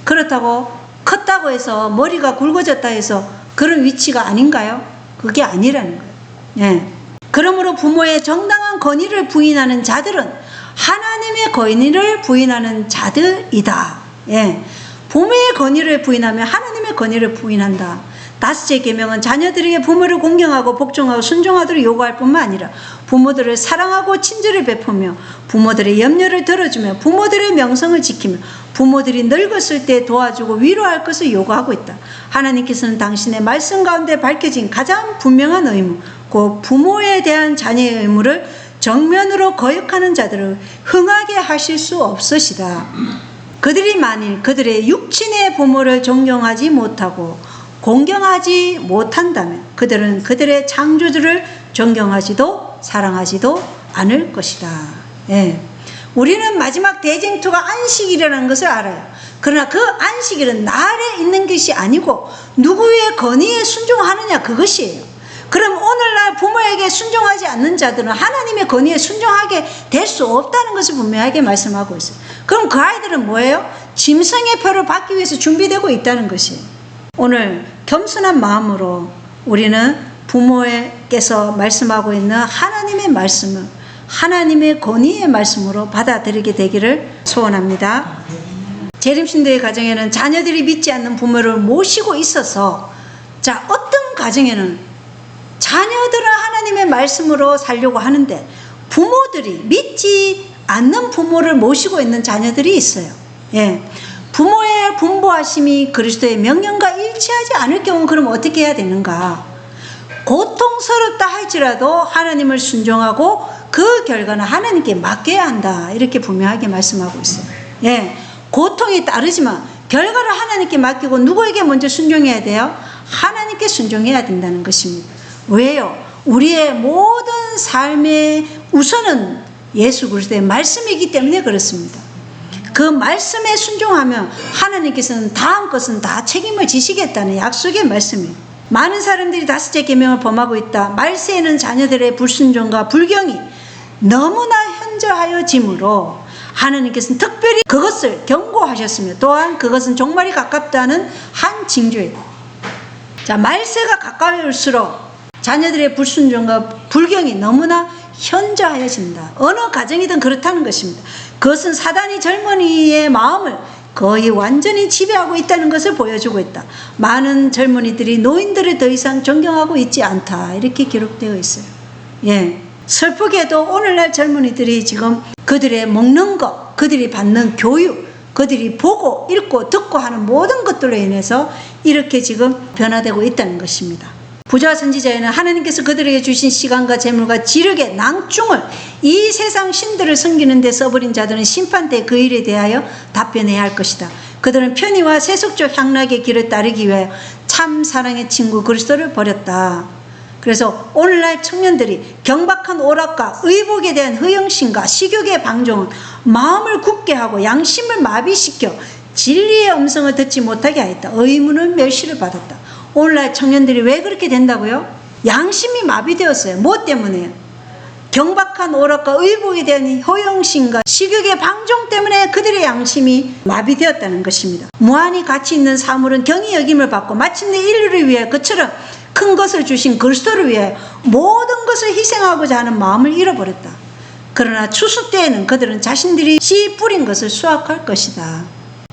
그렇다고 컸다고 해서 머리가 굵어졌다 해서 그런 위치가 아닌가요? 그게 아니라는 거예요. 예. 그러므로 부모의 정당한 권위를 부인하는 자들은 하나님의 권위를 부인하는 자들이다. 예. 부모의 권위를 부인하면 하나님의 권위를 부인한다. 다섯째 계명은 자녀들에게 부모를 공경하고 복종하고 순종하도록 요구할 뿐만 아니라 부모들을 사랑하고 친절을 베푸며 부모들의 염려를 들어주며 부모들의 명성을 지키며 부모들이 늙었을 때 도와주고 위로할 것을 요구하고 있다. 하나님께서는 당신의 말씀 가운데 밝혀진 가장 분명한 의무, 그 부모에 대한 자녀의 의무를 정면으로 거역하는 자들을 흥하게 하실 수 없으시다. 그들이 만일 그들의 육친의 부모를 존경하지 못하고 공경하지 못한다면 그들은 그들의 창조주를 존경하지도 사랑하지도 않을 것이다. 예. 우리는 마지막 대쟁투가 안식일이라는 것을 알아요. 그러나 그 안식일은 날에 있는 것이 아니고 누구의 권위에 순종하느냐 그것이에요. 그럼 오늘날 부모에게 순종하지 않는 자들은 하나님의 권위에 순종하게 될 수 없다는 것을 분명하게 말씀하고 있어요. 그럼 그 아이들은 뭐예요? 짐승의 표를 받기 위해서 준비되고 있다는 것이에요. 오늘 겸손한 마음으로 우리는 부모께서 말씀하고 있는 하나님의 말씀을 하나님의 권위의 말씀으로 받아들이게 되기를 소원합니다. 재림신도의 가정에는 자녀들이 믿지 않는 부모를 모시고 있어서 어떤 가정에는 자녀들은 하나님의 말씀으로 살려고 하는데 부모들이 믿지 않는 부모를 모시고 있는 자녀들이 있어요. 예. 부모의 분부하심이 그리스도의 명령과 일치하지 않을 경우는 그럼 어떻게 해야 되는가? 고통스럽다 할지라도 하나님을 순종하고 그 결과는 하나님께 맡겨야 한다. 이렇게 분명하게 말씀하고 있어요. 예. 고통이 따르지만 결과를 하나님께 맡기고 누구에게 먼저 순종해야 돼요? 하나님께 순종해야 된다는 것입니다. 왜요? 우리의 모든 삶의 우선은 예수 그리스도의 말씀이기 때문에 그렇습니다. 그 말씀에 순종하면 하나님께서는 다음 것은 다 책임을 지시겠다는 약속의 말씀이에요. 많은 사람들이 다섯째 계명을 범하고 있다. 말세에는 자녀들의 불순종과 불경이 너무나 현저하여지므로 하나님께서는 특별히 그것을 경고하셨으며 또한 그것은 종말이 가깝다는 한 징조이다. 말세가 가까울수록 자녀들의 불순종과 불경이 너무나 현저하여진다. 어느 가정이든 그렇다는 것입니다. 그것은 사단이 젊은이의 마음을 거의 완전히 지배하고 있다는 것을 보여주고 있다. 많은 젊은이들이 노인들을 더 이상 존경하고 있지 않다. 이렇게 기록되어 있어요. 예. 슬프게도 오늘날 젊은이들이 지금 그들의 먹는 것, 그들이 받는 교육, 그들이 보고 읽고 듣고 하는 모든 것들로 인해서 이렇게 지금 변화되고 있다는 것입니다. 부자와 선지자에는 하나님께서 그들에게 주신 시간과 재물과 지력의 낭중을 이 세상 신들을 섬기는 데 써버린 자들은 심판 때 그 일에 대하여 답변해야 할 것이다. 그들은 편의와 세속적 향락의 길을 따르기 위하여 참 사랑의 친구 그리스도를 버렸다. 그래서 오늘날 청년들이 경박한 오락과 의복에 대한 허영심과 식욕의 방종은 마음을 굳게 하고 양심을 마비시켜 진리의 음성을 듣지 못하게 하였다. 의무는 멸시를 받았다. 오늘날 청년들이 왜 그렇게 된다고요? 양심이 마비되었어요. 무엇 때문에? 경박한 오락과 의복에 대한 허영심과 식욕의 방종 때문에 그들의 양심이 마비되었다는 것입니다. 무한히 가치 있는 사물은 경히 여김을 받고 마침내 인류를 위해 그처럼 큰 것을 주신 그리스도를 위해 모든 것을 희생하고자 하는 마음을 잃어버렸다. 그러나 추수 때에는 그들은 자신들이 씨 뿌린 것을 수확할 것이다.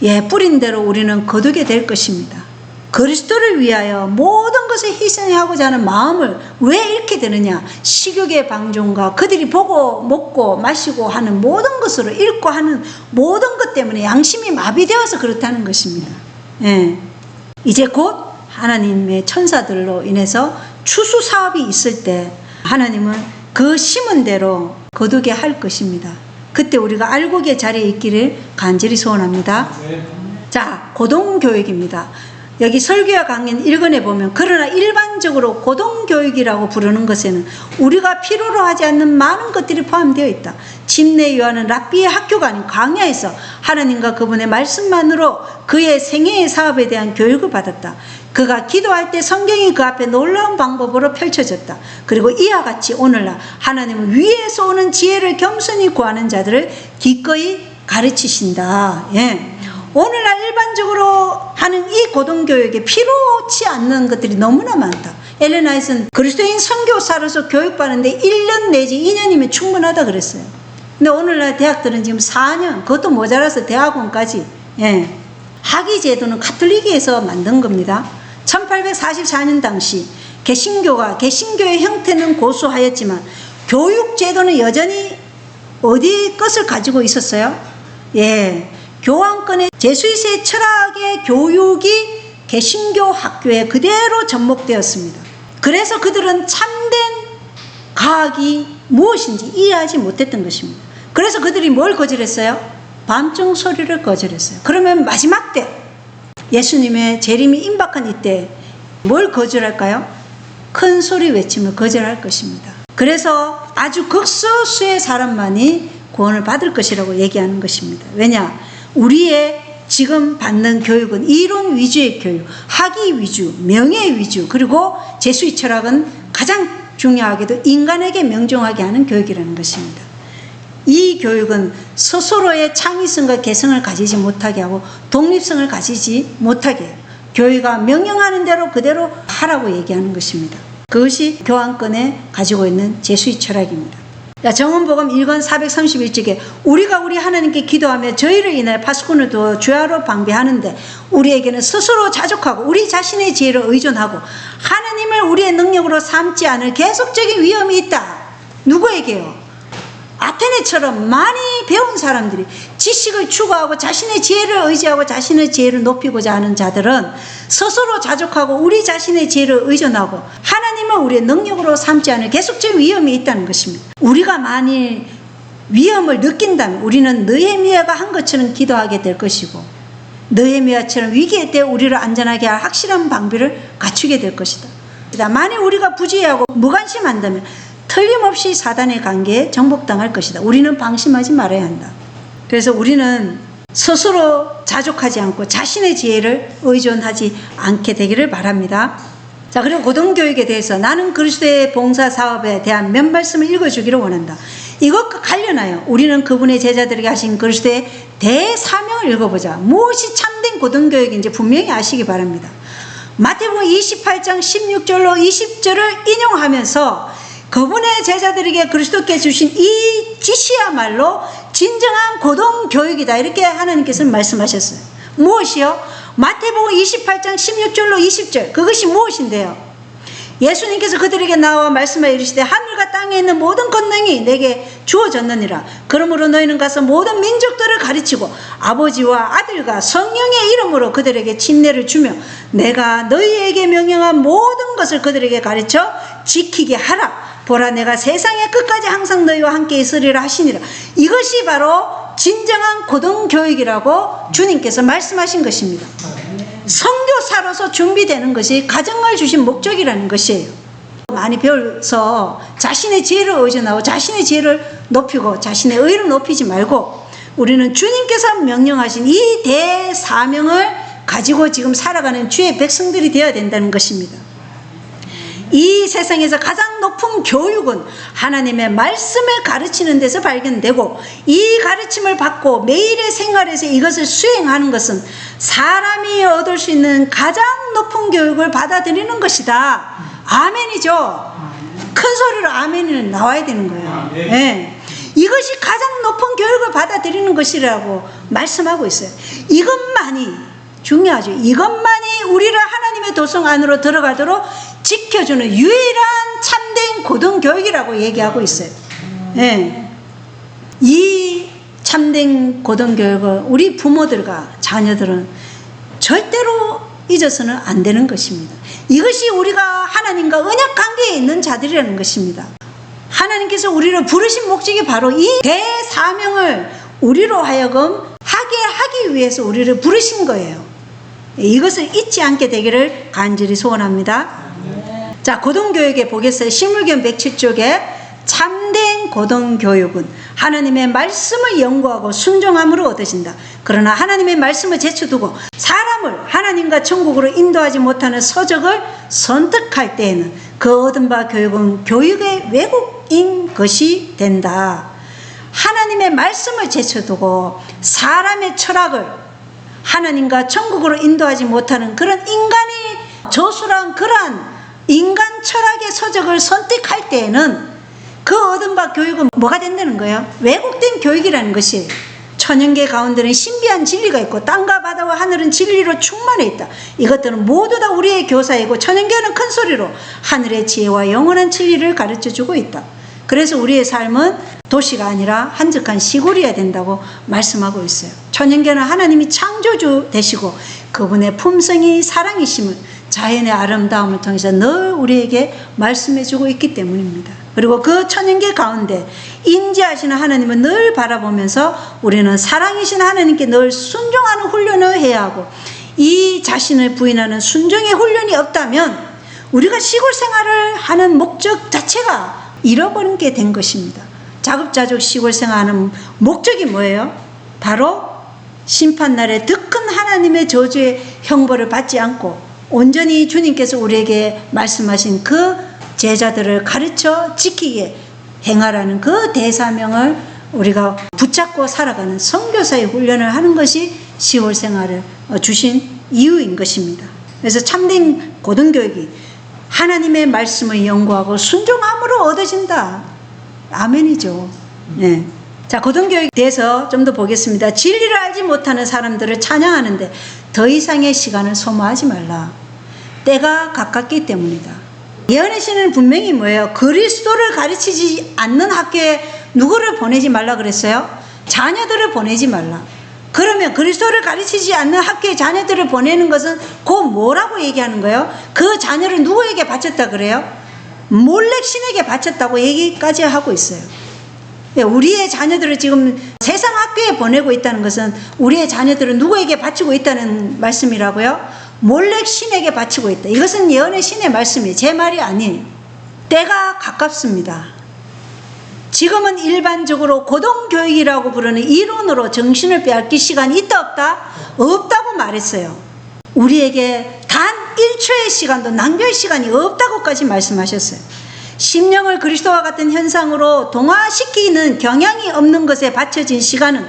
예, 뿌린 대로 우리는 거두게 될 것입니다. 그리스도를 위하여 모든 것을 희생하고자 하는 마음을 왜 잃게 되느냐? 식욕의 방종과 그들이 보고 먹고 마시고 하는 모든 것으로 잃고 하는 모든 것 때문에 양심이 마비되어서 그렇다는 것입니다. 예. 이제 곧 하나님의 천사들로 인해서 추수 사업이 있을 때 하나님은 그 심은 대로 거두게 할 것입니다. 그때 우리가 알곡의 자리에 있기를 간절히 소원합니다. 자, 고등교육입니다. 여기 설교와 강연 1권에 보면 그러나 일반적으로 고등교육이라고 부르는 것에는 우리가 필요로 하지 않는 많은 것들이 포함되어 있다. 침례 요한은 랍비의 학교가 아닌 광야에서 하나님과 그분의 말씀만으로 그의 생애의 사업에 대한 교육을 받았다. 그가 기도할 때 성경이 그 앞에 놀라운 방법으로 펼쳐졌다. 그리고 이와 같이 오늘날 하나님은 위에서 오는 지혜를 겸손히 구하는 자들을 기꺼이 가르치신다. 예. 오늘날 일반적으로 하는 이 고등교육에 필요치 않는 것들이 너무나 많다. 엘렌 화이트는 그리스도인 선교사로서 교육받는데 1년 내지 2년이면 충분하다 그랬어요. 근데 오늘날 대학들은 지금 4년, 그것도 모자라서 대학원까지, 예. 학위 제도는 가톨릭에서 만든 겁니다. 1844년 당시 개신교의 형태는 고수하였지만 교육 제도는 여전히 어디 것을 가지고 있었어요? 예. 교황권의 제수이스의 철학의 교육이 개신교 학교에 그대로 접목되었습니다. 그래서 그들은 참된 과학이 무엇인지 이해하지 못했던 것입니다. 그래서 그들이 뭘 거절했어요? 밤중 소리를 거절했어요. 그러면 마지막 때 예수님의 재림이 임박한 이때 뭘 거절할까요? 큰 소리 외침을 거절할 것입니다. 그래서 아주 극소수의 사람만이 구원을 받을 것이라고 얘기하는 것입니다. 왜냐? 우리의 지금 받는 교육은 이론 위주의 교육, 학위 위주, 명예 위주, 그리고 제수의 철학은 가장 중요하게도 인간에게 명종하게 하는 교육이라는 것입니다. 이 교육은 스스로의 창의성과 개성을 가지지 못하게 하고 독립성을 가지지 못하게 해요. 교회가 명령하는 대로 그대로 하라고 얘기하는 것입니다. 그것이 교황권에 가지고 있는 제수의 철학입니다. 정언복음 1권 431쪽에 우리가 우리 하나님께 기도하며 저희를 인하여 파수꾼을 두어 죄하로 방비하는데 우리에게는 스스로 자족하고 우리 자신의 지혜를 의존하고 하나님을 우리의 능력으로 삼지 않을 계속적인 위험이 있다. 누구에게요? 아테네처럼 많이 배운 사람들이 지식을 추구하고 자신의 지혜를 의지하고 자신의 지혜를 높이고자 하는 자들은 스스로 자족하고 우리 자신의 지혜를 의존하고 하나님을 우리의 능력으로 삼지 않을 계속적인 위험이 있다는 것입니다. 우리가 만일 위험을 느낀다면 우리는 느헤미야가 한 것처럼 기도하게 될 것이고 느헤미야처럼 위기의 때 우리를 안전하게 할 확실한 방비를 갖추게 될 것이다. 만일 우리가 부주의하고 무관심한다면 틀림없이 사단의 관계에 정복당할 것이다. 우리는 방심하지 말아야 한다. 그래서 우리는 스스로 자족하지 않고 자신의 지혜를 의존하지 않게 되기를 바랍니다. 자, 그리고 고등교육에 대해서 나는 그리스도의 봉사 사업에 대한 몇 말씀을 읽어주기를 원한다. 이것과 관련하여 우리는 그분의 제자들에게 하신 그리스도의 대사명을 읽어보자. 무엇이 참된 고등교육인지 분명히 아시기 바랍니다. 마태복음 28장 16절로 20절을 인용하면서 그분의 제자들에게 그리스도께 주신 이 지시야말로 진정한 고등교육이다. 이렇게 하나님께서 말씀하셨어요. 무엇이요? 마태복음 28장 16절로 20절. 그것이 무엇인데요? 예수님께서 그들에게 나와 말씀하여 이르시되 하늘과 땅에 있는 모든 권능이 내게 주어졌느니라. 그러므로 너희는 가서 모든 민족들을 가르치고 아버지와 아들과 성령의 이름으로 그들에게 침례를 주며 내가 너희에게 명령한 모든 것을 그들에게 가르쳐 지키게 하라. 보라, 내가 세상의 끝까지 항상 너희와 함께 있으리라 하시니라. 이것이 바로 진정한 고등교육이라고 주님께서 말씀하신 것입니다. 선교사로서 준비되는 것이 가정을 주신 목적이라는 것이에요. 많이 배워서 자신의 지혜를 의존하고 자신의 지혜를 높이고 자신의 의를 높이지 말고 우리는 주님께서 명령하신 이 대사명을 가지고 지금 살아가는 주의 백성들이 되어야 된다는 것입니다. 이 세상에서 가장 높은 교육은 하나님의 말씀을 가르치는 데서 발견되고 이 가르침을 받고 매일의 생활에서 이것을 수행하는 것은 사람이 얻을 수 있는 가장 높은 교육을 받아들이는 것이다. 아멘이죠. 큰 소리로 아멘이 나와야 되는 거예요. 네. 이것이 가장 높은 교육을 받아들이는 것이라고 말씀하고 있어요. 이것만이 중요하죠. 이것만이 우리를 하나님의 도성 안으로 들어가도록 지켜주는 유일한 참된 고등교육이라고 얘기하고 있어요. 네. 이 참된 고등교육을 우리 부모들과 자녀들은 절대로 잊어서는 안 되는 것입니다. 이것이 우리가 하나님과 언약 관계에 있는 자들이라는 것입니다. 하나님께서 우리를 부르신 목적이 바로 이 대사명을 우리로 하여금 하게 하기 위해서 우리를 부르신 거예요. 이것을 잊지 않게 되기를 간절히 소원합니다. 자, 고등교육에 보겠어요. 신물경 107쪽에 참된 고등교육은 하나님의 말씀을 연구하고 순종함으로 얻어진다. 그러나 하나님의 말씀을 제쳐두고 사람을 하나님과 천국으로 인도하지 못하는 서적을 선택할 때에는 그 얻은 바 교육은 교육의 왜곡인 것이 된다. 하나님의 말씀을 제쳐두고 사람의 철학을 하나님과 천국으로 인도하지 못하는 그런 인간이 저술한 그러한 인간 철학의 서적을 선택할 때에는 그 얻은 바 교육은 뭐가 된다는 거예요? 왜곡된 교육이라는 것이에요. 천연계 가운데는 신비한 진리가 있고 땅과 바다와 하늘은 진리로 충만해 있다. 이것들은 모두 다 우리의 교사이고 천연계는 큰 소리로 하늘의 지혜와 영원한 진리를 가르쳐주고 있다. 그래서 우리의 삶은 도시가 아니라 한적한 시골이어야 된다고 말씀하고 있어요. 천연계는 하나님이 창조주 되시고 그분의 품성이 사랑이심을 자연의 아름다움을 통해서 늘 우리에게 말씀해주고 있기 때문입니다. 그리고 그 천연계 가운데 인지하시는 하나님을 늘 바라보면서 우리는 사랑이신 하나님께 늘 순종하는 훈련을 해야 하고, 이 자신을 부인하는 순종의 훈련이 없다면 우리가 시골 생활을 하는 목적 자체가 잃어버린 게 된 것입니다. 자급자족 시골 생활하는 목적이 뭐예요? 바로 심판날에 더 큰 하나님의 저주의 형벌을 받지 않고 온전히 주님께서 우리에게 말씀하신 그 제자들을 가르쳐 지키게 행하라는 그 대사명을 우리가 붙잡고 살아가는 선교사의 훈련을 하는 것이 시골 생활을 주신 이유인 것입니다. 그래서 참된 고등교육이 하나님의 말씀을 연구하고 순종함으로 얻어진다. 아멘이죠. 네. 자, 고등교육에 대해서 좀 더 보겠습니다. 진리를 알지 못하는 사람들을 찬양하는데 더 이상의 시간을 소모하지 말라. 때가 가깝기 때문이다. 예언의 신은 분명히 뭐예요? 그리스도를 가르치지 않는 학교에 누구를 보내지 말라 그랬어요? 자녀들을 보내지 말라. 그러면 그리스도를 가르치지 않는 학교에 자녀들을 보내는 것은 곧 뭐라고 얘기하는 거예요? 그 자녀를 누구에게 바쳤다 그래요? 몰렉 신에게 바쳤다고 얘기까지 하고 있어요. 우리의 자녀들을 지금 세상 학교에 보내고 있다는 것은 우리의 자녀들을 누구에게 바치고 있다는 말씀이라고요? 몰렉 신에게 바치고 있다. 이것은 예언의 신의 말씀이에요. 제 말이 아니에요. 때가 가깝습니다. 지금은 일반적으로 고등교육이라고 부르는 이론으로 정신을 빼앗길 시간이 있다 없다? 없다고 말했어요. 우리에게 단 1초의 시간도 낭비할 시간이 없다고까지 말씀하셨어요. 심령을 그리스도와 같은 현상으로 동화시키는 경향이 없는 것에 바쳐진 시간은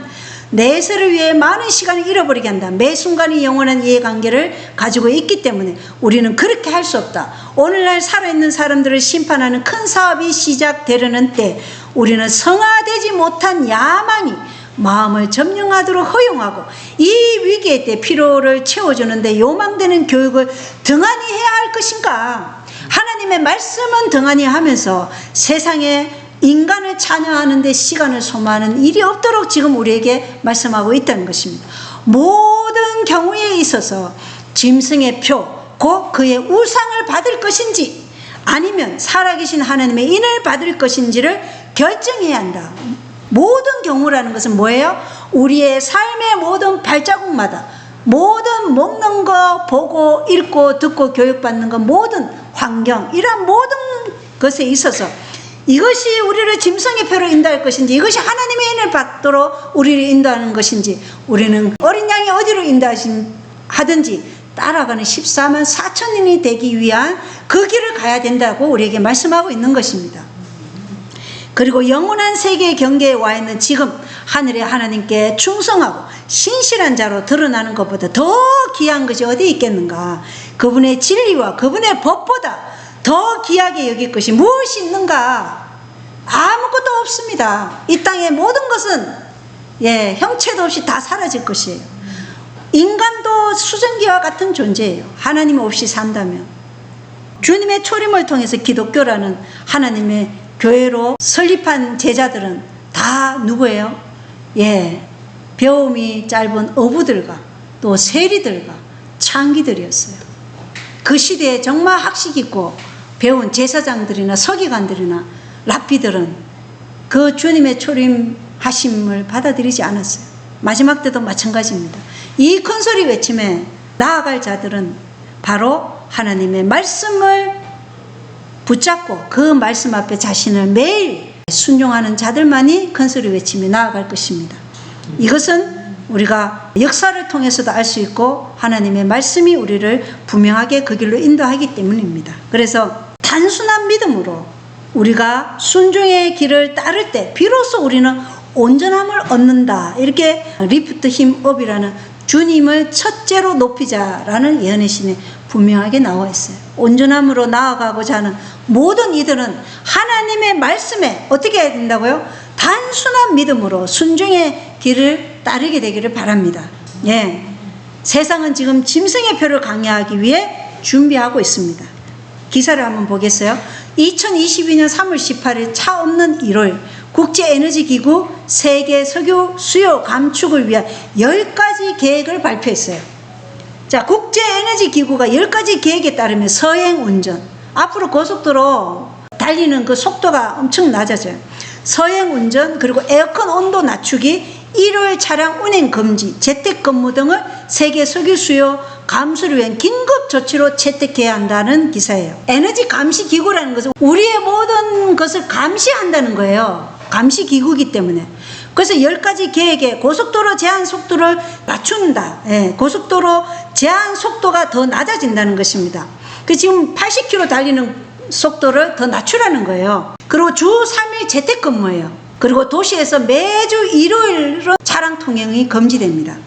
내세를 위해 많은 시간을 잃어버리게 한다. 매 순간이 영원한 이해관계를 가지고 있기 때문에 우리는 그렇게 할 수 없다. 오늘날 살아있는 사람들을 심판하는 큰 사업이 시작되려는 때 우리는 성화되지 못한 야망이 마음을 점령하도록 허용하고 이 위기의 때 피로를 채워주는데 요망되는 교육을 등한히 해야 할 것인가? 하나님의 말씀은 등한히 하면서 세상에 인간을 찬양하는 데 시간을 소모하는 일이 없도록 지금 우리에게 말씀하고 있다는 것입니다. 모든 경우에 있어서 짐승의 표, 곧 그의 우상을 받을 것인지 아니면 살아계신 하나님의 인을 받을 것인지를 결정해야 한다. 모든 경우라는 것은 뭐예요? 우리의 삶의 모든 발자국마다 모든 먹는 거, 보고 읽고 듣고 교육받는 거, 모든 환경, 이러한 모든 것에 있어서 이것이 우리를 짐승의 표로 인도할 것인지, 이것이 하나님의 인을 받도록 우리를 인도하는 것인지, 우리는 어린 양이 어디로 인도하든지 따라가는 14만 4천인이 되기 위한 그 길을 가야 된다고 우리에게 말씀하고 있는 것입니다. 그리고 영원한 세계의 경계에 와 있는 지금 하늘의 하나님께 충성하고 신실한 자로 드러나는 것보다 더 귀한 것이 어디 있겠는가? 그분의 진리와 그분의 법보다 더 귀하게 여길 것이 무엇이 있는가? 아무것도 없습니다. 이 땅의 모든 것은 형체도 없이 다 사라질 것이에요. 인간도 수증기와 같은 존재예요. 하나님 없이 산다면. 주님의 초림을 통해서 기독교라는 하나님의 교회로 설립한 제자들은 다 누구예요? 배움이 짧은 어부들과 또 세리들과 창기들이었어요. 그 시대에 정말 학식 있고 배운 제사장들이나 서기관들이나 랍비들은 그 주님의 초림하심을 받아들이지 않았어요. 마지막 때도 마찬가지입니다. 이 큰 소리 외침에 나아갈 자들은 바로 하나님의 말씀을 붙잡고 그 말씀 앞에 자신을 매일 순종하는 자들만이 큰 소리 외치며 나아갈 것입니다. 이것은 우리가 역사를 통해서도 알 수 있고 하나님의 말씀이 우리를 분명하게 그 길로 인도하기 때문입니다. 그래서 단순한 믿음으로 우리가 순종의 길을 따를 때 비로소 우리는 온전함을 얻는다. 이렇게 리프트 힘 업이라는 주님을 첫째로 높이자라는 예언의 신에 분명하게 나와 있어요. 온전함으로 나아가고자 하는 모든 이들은 하나님의 말씀에 어떻게 해야 된다고요? 단순한 믿음으로 순종의 길을 따르게 되기를 바랍니다. 예. 세상은 지금 짐승의 표를 강요하기 위해 준비하고 있습니다. 기사를 한번 보겠어요. 2022년 3월 18일 차 없는 1월 국제에너지기구 세계 석유 수요 감축을 위한 10가지 계획을 발표했어요. 자, 국제에너지기구가 10가지 계획에 따르면 서행운전, 앞으로 고속도로 달리는 그 속도가 엄청 낮아져요. 서행운전, 그리고 에어컨 온도 낮추기, 일요일 차량 운행 금지, 재택근무 등을 세계 석유 수요 감소를 위한 긴급 조치로 채택해야 한다는 기사예요. 에너지 감시 기구라는 것은 우리의 모든 것을 감시한다는 거예요. 감시 기구이기 때문에. 그래서 10가지 계획에 고속도로 제한 속도를 낮춘다. 예, 고속도로 제한 속도가 더 낮아진다는 것입니다. 지금 80km 달리는 속도를 더 낮추라는 거예요. 그리고 주 3일 재택근무예요. 그리고 도시에서 매주 일요일은 차량 통행이 금지됩니다.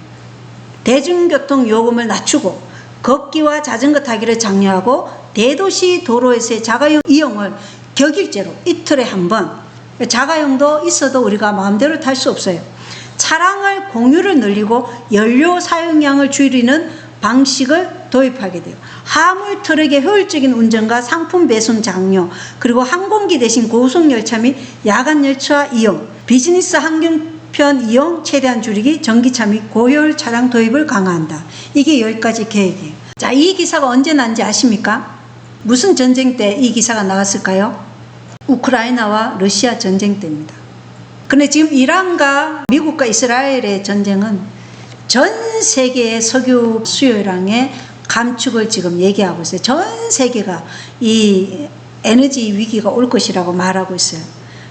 대중교통 요금을 낮추고 걷기와 자전거 타기를 장려하고 대도시 도로에서의 자가용 이용을 격일제로 이틀에 한 번, 자가용도 있어도 우리가 마음대로 탈 수 없어요. 차량을 공유를 늘리고 연료 사용량을 줄이는 방식을 도입하게 돼요. 화물 트럭의 효율적인 운전과 상품 배송 장려, 그리고 항공기 대신 고속열차 및 야간열차 이용, 비즈니스 항공편 이용 최대한 줄이기, 전기차 및 고효율 차량 도입을 강화한다. 이게 10가지 계획이에요. 자, 이 기사가 언제 난지 아십니까? 무슨 전쟁 때 이 기사가 나왔을까요? 우크라이나와 러시아 전쟁 때입니다. 그런데 지금 이란과 미국과 이스라엘의 전쟁은 전 세계의 석유 수요량의 감축을 지금 얘기하고 있어요. 전 세계가 이 에너지 위기가 올 것이라고 말하고 있어요.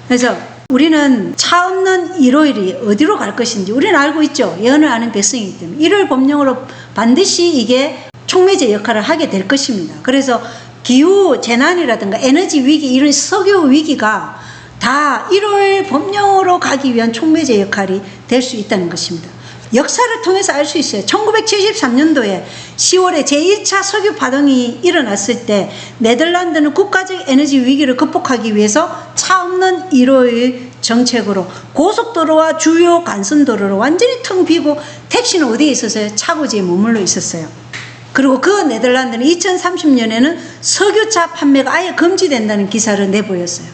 그래서 우리는 차 없는 일요일이 어디로 갈 것인지 우리는 알고 있죠. 예언을 아는 백성이기 때문에 일요일 법령으로 반드시 이게 촉매제 역할을 하게 될 것입니다. 그래서 기후 재난이라든가 에너지 위기, 이런 석유 위기가 다 일요일 법령으로 가기 위한 촉매제 역할이 될 수 있다는 것입니다. 역사를 통해서 알 수 있어요. 1973년도에 10월에 제1차 석유 파동이 일어났을 때 네덜란드는 국가적 에너지 위기를 극복하기 위해서 차 없는 일요일 정책으로 고속도로와 주요 간선도로를 완전히 텅 비고 택시는 어디에 있었어요? 차고지에 머물러 있었어요. 그리고 그 네덜란드는 2030년에는 석유차 판매가 아예 금지된다는 기사를 내보였어요.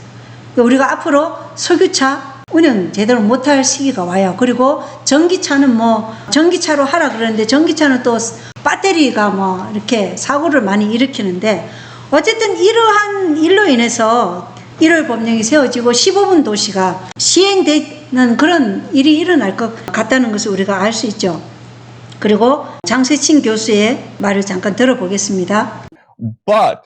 우리가 앞으로 석유차 운영 제대로 못할 시기가 와요. 그리고 전기차는 전기차로 하라 그러는데 전기차는 또 배터리가 이렇게 사고를 많이 일으키는데, 어쨌든 이러한 일로 인해서 1월 법령이 세워지고 15분 도시가 시행되는 그런 일이 일어날 것 같다는 것을 우리가 알 수 있죠. 그리고 장세친 교수의 말을 잠깐 들어보겠습니다. But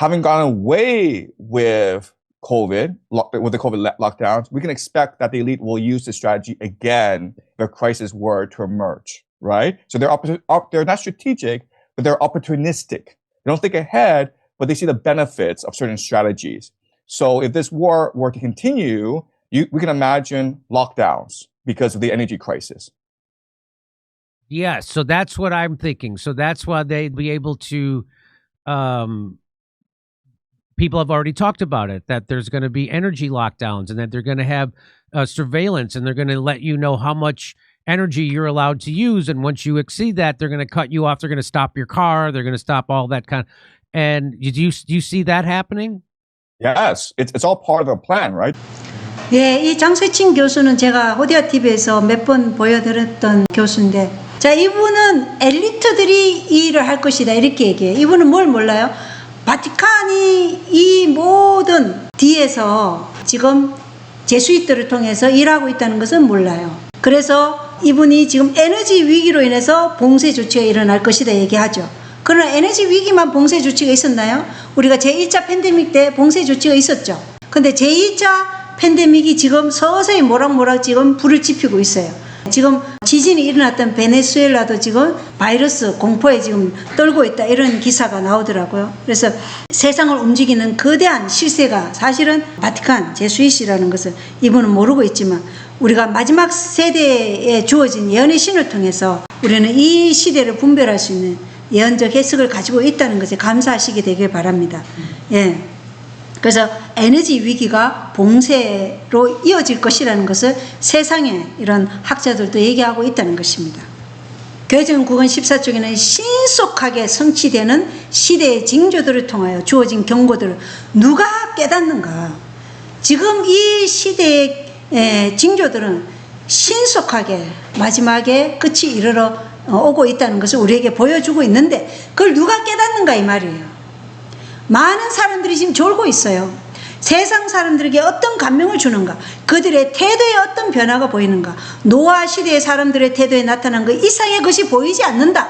having gone away with the COVID lockdowns, we can expect that the elite will use this strategy again if a crisis were to emerge, right? So they're not strategic, but they're opportunistic. They don't think ahead, but they see the benefits of certain strategies. So if this war were to continue, we can imagine lockdowns because of the energy crisis. Yeah, so that's what I'm thinking. So that's why they'd be able to, people have already talked about it, that there's going to be energy lockdowns and that they're going to have surveillance, and they're going to let you know how much energy you're allowed to use. And once you exceed that, they're going to cut you off. They're going to stop your car. They're going to stop all that kind. And do you see that happening? Yes, it's all part of the plan, right? 예, 이 장세친 교수는 제가 호디아 TV에서 몇 번 보여드렸던 교수인데, 자, 이분은 엘리트들이 이 일을 할 것이다 이렇게 얘기해요. 이분은 뭘 몰라요? 바티칸이 이 모든 뒤에서 지금 제수잇들을 통해서 일하고 있다는 것은 몰라요. 그래서 이분이 지금 에너지 위기로 인해서 봉쇄 조치가 일어날 것이다 얘기하죠. 그러나 에너지 위기만 봉쇄 조치가 있었나요? 우리가 제1차 팬데믹 때 봉쇄 조치가 있었죠. 근데 제2차 팬데믹이 지금 서서히 모락모락 지금 불을 지피고 있어요. 지금 지진이 일어났던 베네수엘라도 지금 바이러스 공포에 지금 떨고 있다 이런 기사가 나오더라고요. 그래서 세상을 움직이는 거대한 실세가 사실은 바티칸 제수잇이라는 것을 이분은 모르고 있지만 우리가 마지막 세대에 주어진 예언의 신을 통해서 우리는 이 시대를 분별할 수 있는 예언적 해석을 가지고 있다는 것에 감사하시게 되길 바랍니다. 예. 그래서 에너지 위기가 봉쇄로 이어질 것이라는 것을 세상에 이런 학자들도 얘기하고 있다는 것입니다. 교회적인 구건 14쪽에는 신속하게 성취되는 시대의 징조들을 통하여 주어진 경고들을 누가 깨닫는가? 지금 이 시대의 징조들은 신속하게 마지막에 끝이 이르러 오고 있다는 것을 우리에게 보여주고 있는데 그걸 누가 깨닫는가 이 말이에요. 많은 사람들이 지금 졸고 있어요. 세상 사람들에게 어떤 감명을 주는가? 그들의 태도에 어떤 변화가 보이는가? 노아 시대의 사람들의 태도에 나타난 그 이상의 것이 보이지 않는다.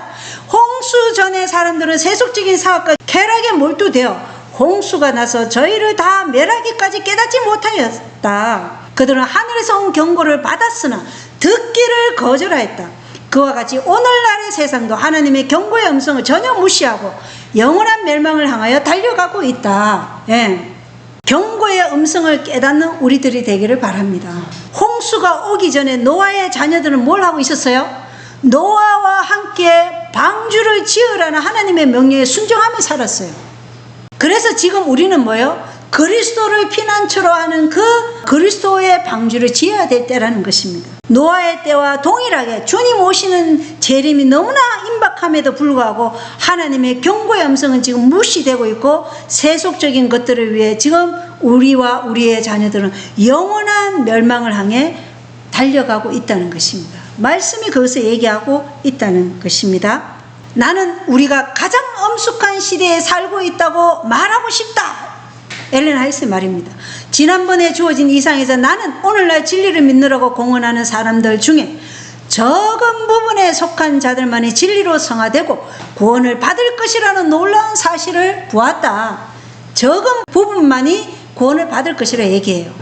홍수 전의 사람들은 세속적인 사업과 쾌락에 몰두되어 홍수가 나서 저희를 다 멸하기까지 깨닫지 못하였다. 그들은 하늘에서 온 경고를 받았으나 듣기를 거절하였다. 그와 같이 오늘날의 세상도 하나님의 경고의 음성을 전혀 무시하고 영원한 멸망을 향하여 달려가고 있다. 예. 경고의 음성을 깨닫는 우리들이 되기를 바랍니다. 홍수가 오기 전에 노아의 자녀들은 뭘 하고 있었어요? 노아와 함께 방주를 지으라는 하나님의 명령에 순종하며 살았어요. 그래서 지금 우리는 뭐예요? 그리스도를 피난처로 하는 그 그리스도의 방주를 지어야 될 때라는 것입니다. 노아의 때와 동일하게 주님 오시는 재림이 너무나 임박함에도 불구하고 하나님의 경고의 음성은 지금 무시되고 있고 세속적인 것들을 위해 지금 우리와 우리의 자녀들은 영원한 멸망을 향해 달려가고 있다는 것입니다. 말씀이 그것을 얘기하고 있다는 것입니다. 나는 우리가 가장 엄숙한 시대에 살고 있다고 말하고 싶다. 엘렌 하이스의 말입니다. 지난번에 주어진 이상에서 나는 오늘날 진리를 믿느라고 공언하는 사람들 중에 적은 부분에 속한 자들만이 진리로 성화되고 구원을 받을 것이라는 놀라운 사실을 보았다. 적은 부분만이 구원을 받을 것이라 얘기해요.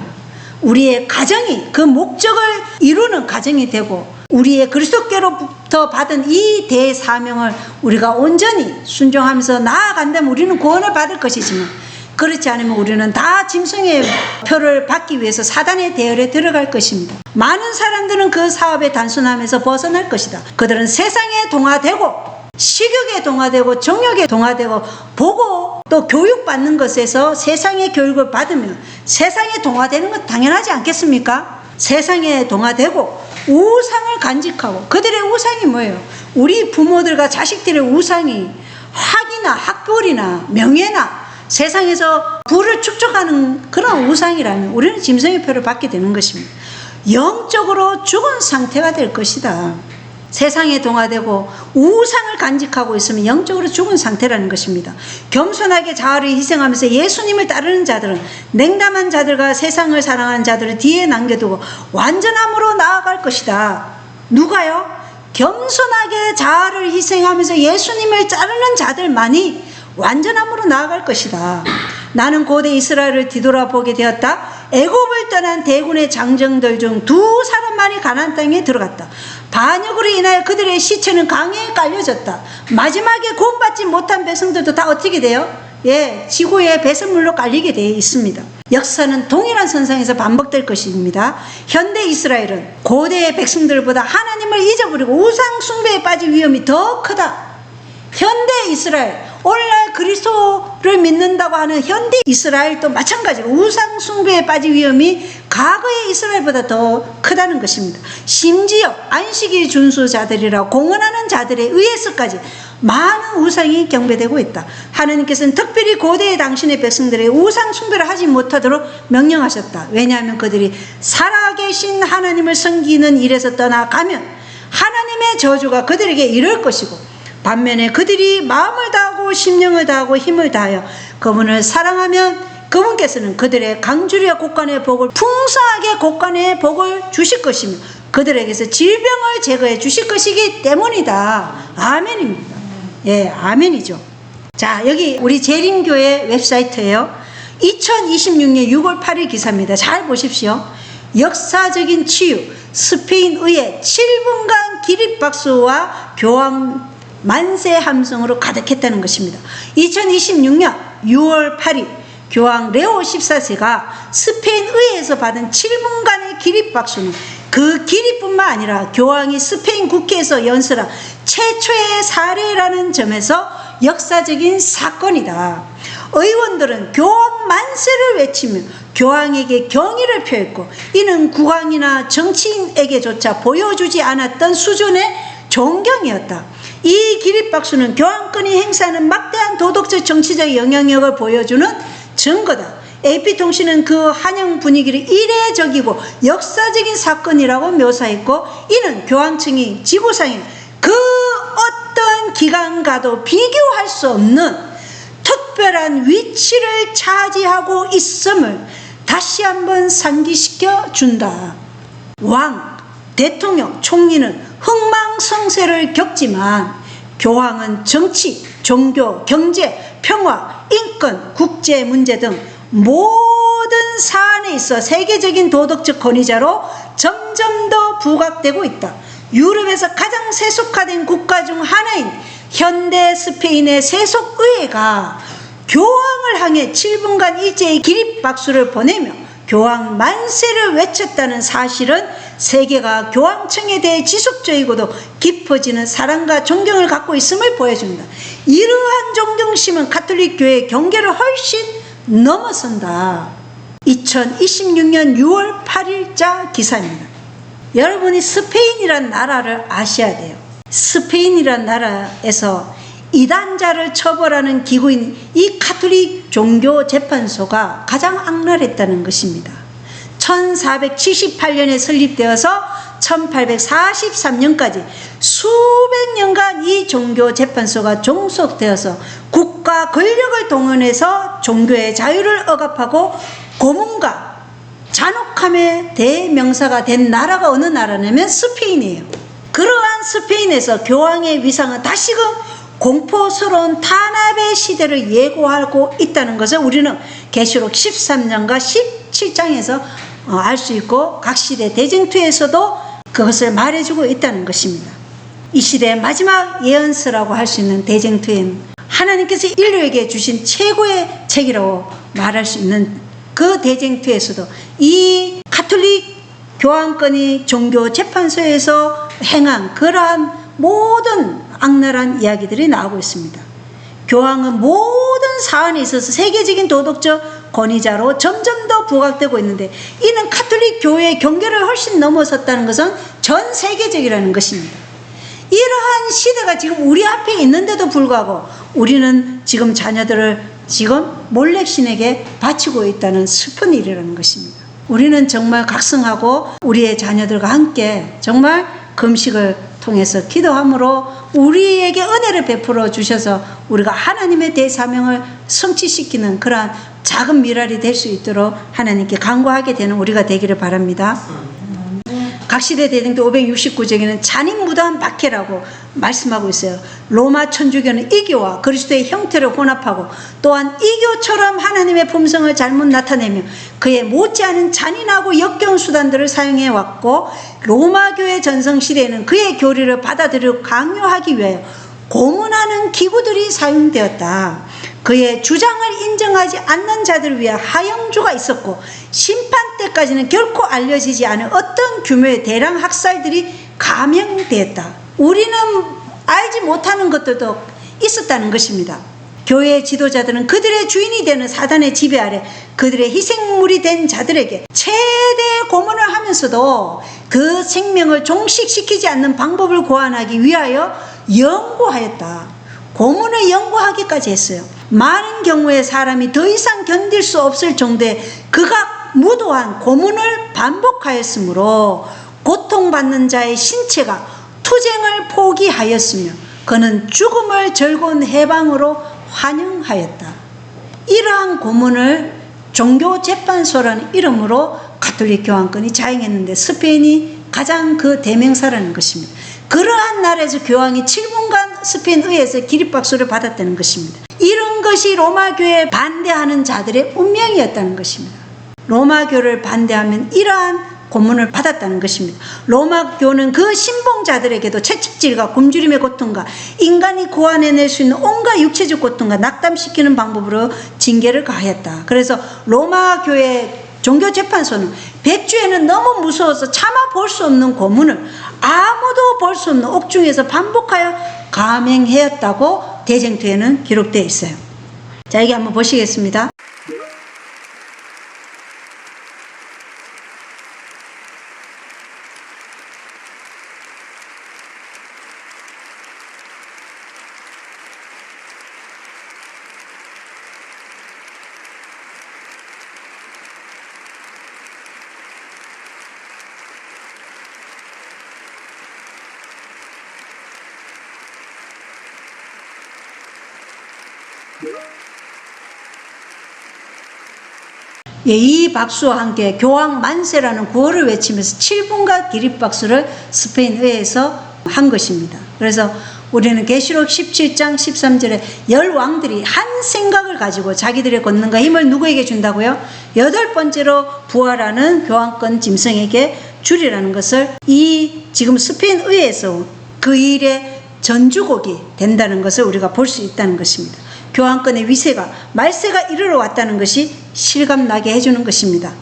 우리의 가정이 그 목적을 이루는 가정이 되고 우리의 그리스도께로부터 받은 이 대사명을 우리가 온전히 순종하면서 나아간다면 우리는 구원을 받을 것이지만 그렇지 않으면 우리는 다 짐승의 표를 받기 위해서 사단의 대열에 들어갈 것입니다. 많은 사람들은 그 사업에 단순함에서 벗어날 것이다. 그들은 세상에 동화되고 식욕에 동화되고 정욕에 동화되고 보고 또 교육받는 것에서 세상의 교육을 받으면 세상에 동화되는 건 당연하지 않겠습니까? 세상에 동화되고 우상을 간직하고 그들의 우상이 뭐예요? 우리 부모들과 자식들의 우상이 학이나 학벌이나 명예나 세상에서 부를 축적하는 그런 우상이라면 우리는 짐승의 표를 받게 되는 것입니다. 영적으로 죽은 상태가 될 것이다. 세상에 동화되고 우상을 간직하고 있으면 영적으로 죽은 상태라는 것입니다. 겸손하게 자아를 희생하면서 예수님을 따르는 자들은 냉담한 자들과 세상을 사랑하는 자들을 뒤에 남겨두고 완전함으로 나아갈 것이다. 누가요? 겸손하게 자아를 희생하면서 예수님을 따르는 자들만이 완전함으로 나아갈 것이다. 나는 고대 이스라엘을 뒤돌아보게 되었다. 애굽을 떠난 대군의 장정들 중 두 사람만이 가나안 땅에 들어갔다. 반역으로 인하여 그들의 시체는 강에 깔려졌다. 마지막에 구원받지 못한 백성들도 다 어떻게 돼요? 지구의 배설물로 깔리게 되어 있습니다. 역사는 동일한 선상에서 반복될 것입니다. 현대 이스라엘은 고대의 백성들보다 하나님을 잊어버리고 우상 숭배에 빠질 위험이 더 크다. 현대 이스라엘, 오늘날 그리스도를 믿는다고 하는 현대 이스라엘도 마찬가지로 우상 숭배에 빠질 위험이 과거의 이스라엘보다 더 크다는 것입니다. 심지어 안식일 준수자들이라 공언하는 자들에 의해서까지 많은 우상이 경배되고 있다. 하나님께서는 특별히 고대의 당신의 백성들의 우상 숭배를 하지 못하도록 명령하셨다. 왜냐하면 그들이 살아계신 하나님을 섬기는 일에서 떠나가면 하나님의 저주가 그들에게 이를 것이고 반면에 그들이 마음을 다하고 심령을 다하고 힘을 다하여 그분을 사랑하면 그분께서는 그들의 강주리와 곳간의 복을 풍성하게 곳간의 복을 주실 것이며 그들에게서 질병을 제거해 주실 것이기 때문이다. 아멘입니다. 예, 아멘이죠. 자, 여기 우리 재림교회 웹사이트예요. 2026년 6월 8일 기사입니다. 잘 보십시오. 역사적인 치유, 스페인의회 7분간 기립박수와 교황 만세 함성으로 가득했다는 것입니다. 2026년 6월 8일 교황 레오 14세가 스페인의회에서 받은 7분간의 기립박수는 그 기립뿐만 아니라 교황이 스페인 국회에서 연설한 최초의 사례라는 점에서 역사적인 사건이다. 의원들은 교황 만세를 외치며 교황에게 경의를 표했고 이는 국왕이나 정치인에게조차 보여주지 않았던 수준의 존경이었다. 이 기립박수는 교황권이 행사하는 막대한 도덕적 정치적 영향력을 보여주는 증거다. AP통신은 그 환영 분위기를 이례적이고 역사적인 사건이라고 묘사했고 이는 교황청이 지구상에 그 어떤 기관과도 비교할 수 없는 특별한 위치를 차지하고 있음을 다시 한번 상기시켜 준다. 왕, 대통령, 총리는 흥망성쇠를 겪지만 교황은 정치, 종교, 경제, 평화, 인권, 국제 문제 등 모든 사안에 있어 세계적인 도덕적 권위자로 점점 더 부각되고 있다. 유럽에서 가장 세속화된 국가 중 하나인 현대 스페인의 세속의회가 교황을 향해 7분간 일제히 기립박수를 보내며 교황 만세를 외쳤다는 사실은 세계가 교황청에 대해 지속적이고도 깊어지는 사랑과 존경을 갖고 있음을 보여줍니다. 이러한 존경심은 가톨릭 교회의 경계를 훨씬 넘어선다. 2026년 6월 8일자 기사입니다. 여러분이 스페인이란 나라를 아셔야 돼요. 스페인이란 나라에서 이단자를 처벌하는 기구인 이 가톨릭 종교재판소가 가장 악랄했다는 것입니다. 1478년에 설립되어서 1843년까지 수백 년간 이 종교재판소가 종속되어서 국가 권력을 동원해서 종교의 자유를 억압하고 고문과 잔혹함의 대명사가 된 나라가 어느 나라냐면 스페인이에요. 그러한 스페인에서 교황의 위상은 다시금 공포스러운 탄압의 시대를 예고하고 있다는 것을 우리는 계시록 13장과 17장에서 알 수 있고 각 시대 대쟁투에서도 그것을 말해주고 있다는 것입니다. 이 시대의 마지막 예언서라고 할 수 있는 대쟁투에는 하나님께서 인류에게 주신 최고의 책이라고 말할 수 있는 그 대쟁투에서도 이 가톨릭 교황권이 종교재판소에서 행한 그러한 모든 악랄한 이야기들이 나오고 있습니다. 교황은 모든 사안에 있어서 세계적인 도덕적 권위자로 점점 더 부각되고 있는데 이는 가톨릭 교회의 경계를 훨씬 넘어섰다는 것은 전 세계적이라는 것입니다. 이러한 시대가 지금 우리 앞에 있는데도 불구하고 우리는 지금 자녀들을 지금 몰렉신에게 바치고 있다는 슬픈 일이라는 것입니다. 우리는 정말 각성하고 우리의 자녀들과 함께 정말 금식을 통해서 기도함으로 우리에게 은혜를 베풀어 주셔서 우리가 하나님의 대사명을 성취시키는 그러한 작은 미랄이 될 수 있도록 하나님께 간구하게 되는 우리가 되기를 바랍니다. 각시대 대쟁투 569쪽에는 잔인무도한 박해라고 말씀하고 있어요. 로마 천주교는 이교와 그리스도의 형태를 혼합하고 또한 이교처럼 하나님의 품성을 잘못 나타내며 그의 못지않은 잔인하고 역겨운 수단들을 사용해 왔고 로마교회 전성시대에는 그의 교리를 받아들이고 강요하기 위하여 고문하는 기구들이 사용되었다. 그의 주장을 인정하지 않는 자들을 위해 하영주가 있었고 심판 때까지는 결코 알려지지 않은 어떤 규모의 대량 학살들이 감행되었다. 우리는 알지 못하는 것들도 있었다는 것입니다. 교회의 지도자들은 그들의 주인이 되는 사단의 지배 아래 그들의 희생물이 된 자들에게 최대의 고문을 하면서도 그 생명을 종식시키지 않는 방법을 고안하기 위하여 연구하였다. 고문을 연구하기까지 했어요. 많은 경우에 사람이 더 이상 견딜 수 없을 정도의 극악 무도한 고문을 반복하였으므로 고통받는 자의 신체가 투쟁을 포기하였으며 그는 죽음을 즐거운 해방으로 환영하였다. 이러한 고문을 종교재판소라는 이름으로 가톨릭 교황권이 자행했는데 스페인이 가장 그 대명사라는 것입니다. 그러한 나라에서 교황이 7분간 스페인 의회에서 기립박수를 받았다는 것입니다. 이런 것이 로마교에 반대하는 자들의 운명이었다는 것입니다. 로마교를 반대하면 이러한 고문을 받았다는 것입니다. 로마교는 그 신봉자들에게도 채찍질과 굶주림의 고통과 인간이 고안해낼 수 있는 온갖 육체적 고통과 낙담시키는 방법으로 징계를 가했다. 그래서 로마교의 종교재판소는 백주에는 너무 무서워서 차마 볼 수 없는 고문을 아무도 볼 수 없는 옥중에서 반복하여 감행하였다고 대쟁투에는 기록되어 있어요. 자, 여기 한번 보시겠습니다. 예, 이 박수와 함께 교황 만세라는 구호를 외치면서 7분간 기립박수를 스페인 의회에서 한 것입니다. 그래서 우리는 계시록 17장 13절에 10왕들이 한 생각을 가지고 자기들의 권능과 힘을 누구에게 준다고요? 8번째로 부활하는 교황권 짐승에게 주리라는 것을 이 지금 스페인 의회에서 그 일의 전주곡이 된다는 것을 우리가 볼 수 있다는 것입니다. 교황권의 위세가 말세가 이르러 왔다는 것이 실감나게 해주는 것입니다.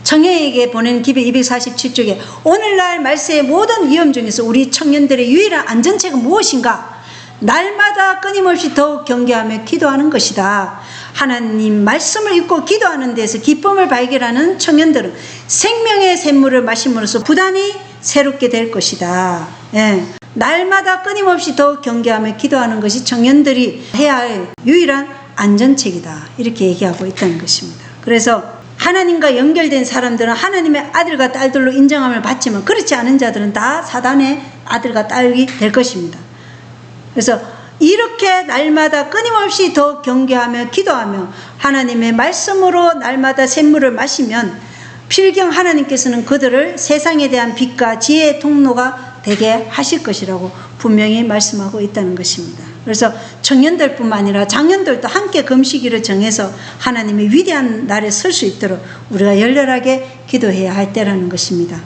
청년에게 보낸 기별 247쪽에 오늘날 말세의 모든 위험 중에서 우리 청년들의 유일한 안전책은 무엇인가? 날마다 끊임없이 더욱 경계하며 기도하는 것이다. 하나님 말씀을 읽고 기도하는 데서 기쁨을 발견하는 청년들은 생명의 샘물을 마심으로써 부단히 새롭게 될 것이다. 예. 날마다 끊임없이 더욱 경계하며 기도하는 것이 청년들이 해야 할 유일한 안전책이다. 이렇게 얘기하고 있다는 것입니다. 그래서 하나님과 연결된 사람들은 하나님의 아들과 딸들로 인정함을 받지만 그렇지 않은 자들은 다 사단의 아들과 딸이 될 것입니다. 그래서 이렇게 날마다 끊임없이 더 경계하며 기도하며 하나님의 말씀으로 날마다 샘물을 마시면 필경 하나님께서는 그들을 세상에 대한 빛과 지혜의 통로가 되게 하실 것이라고 분명히 말씀하고 있다는 것입니다. 그래서 청년들뿐만 아니라 장년들도 함께 금식일을 정해서 하나님의 위대한 날에 설 수 있도록 우리가 열렬하게 기도해야 할 때라는 것입니다.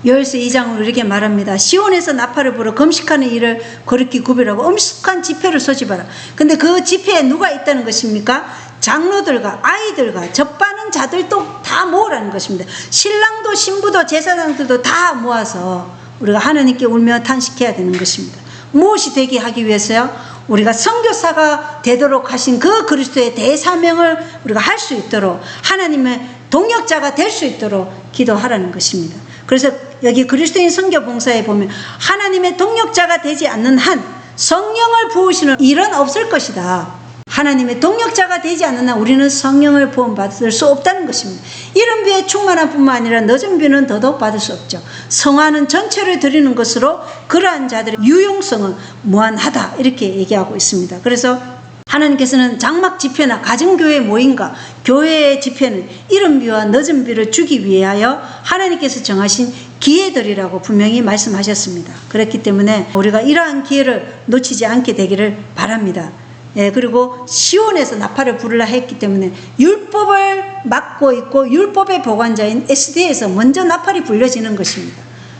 요엘서 2장으로 이렇게 말합니다. 시온에서 나팔을 불어 금식하는 일을 거룩히 구별하고 엄숙한 집회를 소집하라. 근데 그 집회에 누가 있다는 것입니까? 장로들과 아이들과 젖바는 자들도 다 모으라는 것입니다. 신랑도 신부도 제사장들도 다 모아서 우리가 하나님께 울며 탄식해야 되는 것입니다. 무엇이 되게 하기 위해서요? 우리가 선교사가 되도록 하신 그 그리스도의 대사명을 우리가 할 수 있도록 하나님의 동역자가 될 수 있도록 기도하라는 것입니다. 그래서 여기 그리스도인 선교 봉사에 보면 하나님의 동역자가 되지 않는 한 성령을 부으시는 일은 없을 것이다. 하나님의 동역자가 되지 않는 한 우리는 성령을 부음받을 수 없다는 것입니다. 이른 비에 충만한 뿐만 아니라 늦은 비는 더더욱 받을 수 없죠. 성화는 전체를 드리는 것으로 그러한 자들의 유용성은 무한하다 이렇게 얘기하고 있습니다. 그래서 하나님께서는 장막 집회나 가정교회 모임과 교회의 집회는 이른 비와 늦은 비를 주기 위하여 하나님께서 정하신 기회들이라고 분명히 말씀하셨습니다. 그렇기 때문에 우리가 이러한 기회를 놓치지 않게 되기를 바랍니다. 예, 그리고 시온에서 나팔을 부르라 했기 때문에 율법을 맡고 있고 율법의 보관자인 SD에서 먼저 나팔이 불려지는 것입니다.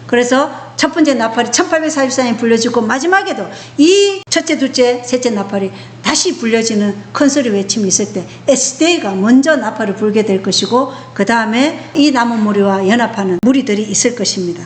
그래서 첫 번째 나팔이 1844년에 불려지고 마지막에도 이 첫째, 둘째, 셋째 나팔이 다시 불려지는 큰 소리 외침이 있을 때 SD가 먼저 나팔을 불게 될 것이고 그 다음에 이 남은 무리와 연합하는 무리들이 있을 것입니다.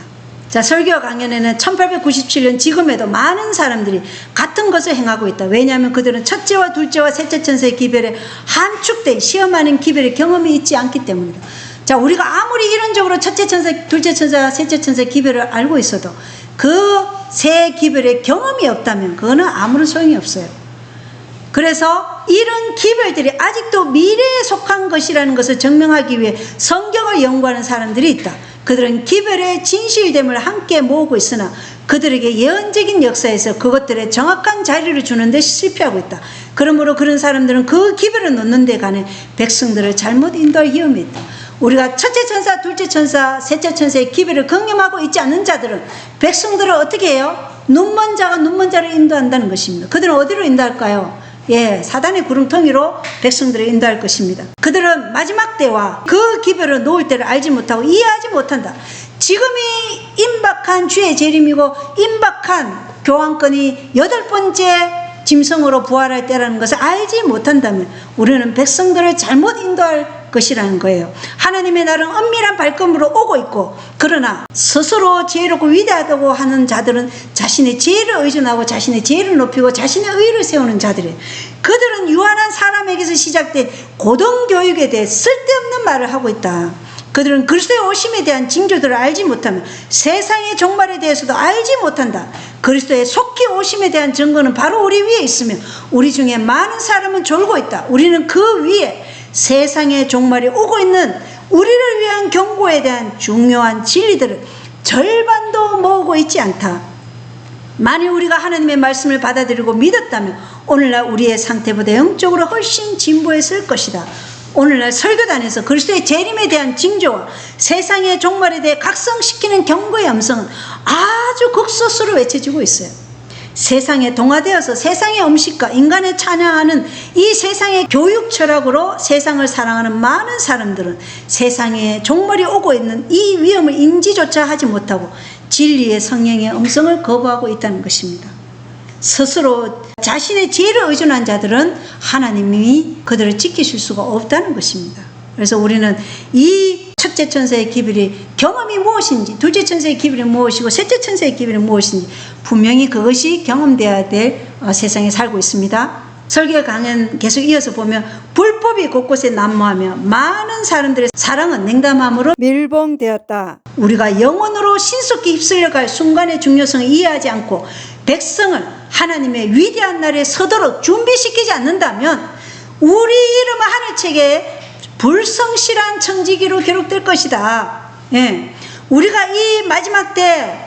자, 설교 강연에는 1897년 지금에도 많은 사람들이 같은 것을 행하고 있다. 왜냐하면 그들은 첫째와 둘째와 셋째 천사의 기별에 함축된 시험하는 기별의 경험이 있지 않기 때문이다. 자, 우리가 아무리 이론적으로 첫째 천사, 둘째 천사, 셋째 천사의 기별을 알고 있어도 그 세 기별의 경험이 없다면 그거는 아무런 소용이 없어요. 그래서 이런 기별들이 아직도 미래에 속한 것이라는 것을 증명하기 위해 성경을 연구하는 사람들이 있다. 그들은 기별의 진실됨을 함께 모으고 있으나 그들에게 예언적인 역사에서 그것들의 정확한 자리를 주는 데 실패하고 있다. 그러므로 그런 사람들은 그 기별을 놓는 데 관해 백성들을 잘못 인도할 위험이 있다. 우리가 첫째 천사, 둘째 천사, 셋째 천사의 기별을 경험하고 있지 않는 자들은 백성들을 어떻게 해요? 눈먼 자가 눈먼 자를 인도한다는 것입니다. 그들은 어디로 인도할까요? 예, 사단의 구름통이로 백성들을 인도할 것입니다. 그들은 마지막 때와 그 기별을 놓을 때를 알지 못하고 이해하지 못한다. 지금이 임박한 주의 재림이고 임박한 교황권이 8번째 짐승으로 부활할 때라는 것을 알지 못한다면 우리는 백성들을 잘못 인도할 것이라는 거예요. 하나님의 날은 엄밀한 발걸음으로 오고 있고, 그러나 스스로 지혜롭고 위대하다고 하는 자들은 자신의 지혜를 의존하고 자신의 지혜를 높이고 자신의 의를 세우는 자들이에요. 그들은 유한한 사람에게서 시작된 고등교육에 대해 쓸데없는 말을 하고 있다. 그들은 그리스도의 오심에 대한 징조들을 알지 못하면 세상의 종말에 대해서도 알지 못한다. 그리스도의 속히 오심에 대한 증거는 바로 우리 위에 있으며 우리 중에 많은 사람은 졸고 있다. 우리는 그 위에 세상의 종말이 오고 있는 우리를 위한 경고에 대한 중요한 진리들을 절반도 모으고 있지 않다. 만일 우리가 하나님의 말씀을 받아들이고 믿었다면 오늘날 우리의 상태보다 영적으로 훨씬 진보했을 것이다. 오늘날 설교단에서 그리스도의 재림에 대한 징조와 세상의 종말에 대해 각성시키는 경고의 음성은 아주 극소수로 외쳐지고 있어요. 세상에 동화되어서 세상의 음식과 인간을 찬양하는 이 세상의 교육 철학으로 세상을 사랑하는 많은 사람들은 세상에 종말이 오고 있는 이 위험을 인지조차 하지 못하고 진리의 성령의 음성을 거부하고 있다는 것입니다. 스스로 자신의 지혜를 의존한 자들은 하나님이 그들을 지키실 수가 없다는 것입니다. 그래서 우리는 이 첫째 천사의 기별이 경험이 무엇인지, 둘째 천사의 기별이 무엇이고 셋째 천사의 기별이 무엇인지 분명히 그것이 경험되어야 될 세상에 살고 있습니다. 설교 강연 계속 이어서 보면 불법이 곳곳에 난무하며 많은 사람들의 사랑은 냉담함으로 밀봉되었다. 우리가 영혼으로 신속히 휩쓸려갈 순간의 중요성을 이해하지 않고 백성을 하나님의 위대한 날에 서도록 준비시키지 않는다면 우리 이름은 하늘책에 불성실한 청지기로 기록될 것이다. 예. 우리가 이 마지막 때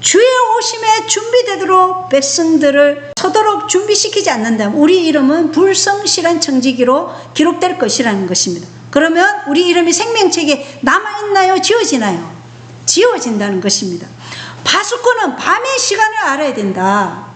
주의 오심에 준비되도록 백성들을 서도록 준비시키지 않는다면 우리 이름은 불성실한 청지기로 기록될 것이라는 것입니다. 그러면 우리 이름이 생명책에 남아있나요? 지워지나요? 지워진다는 것입니다. 파수꾼은 밤의 시간을 알아야 된다.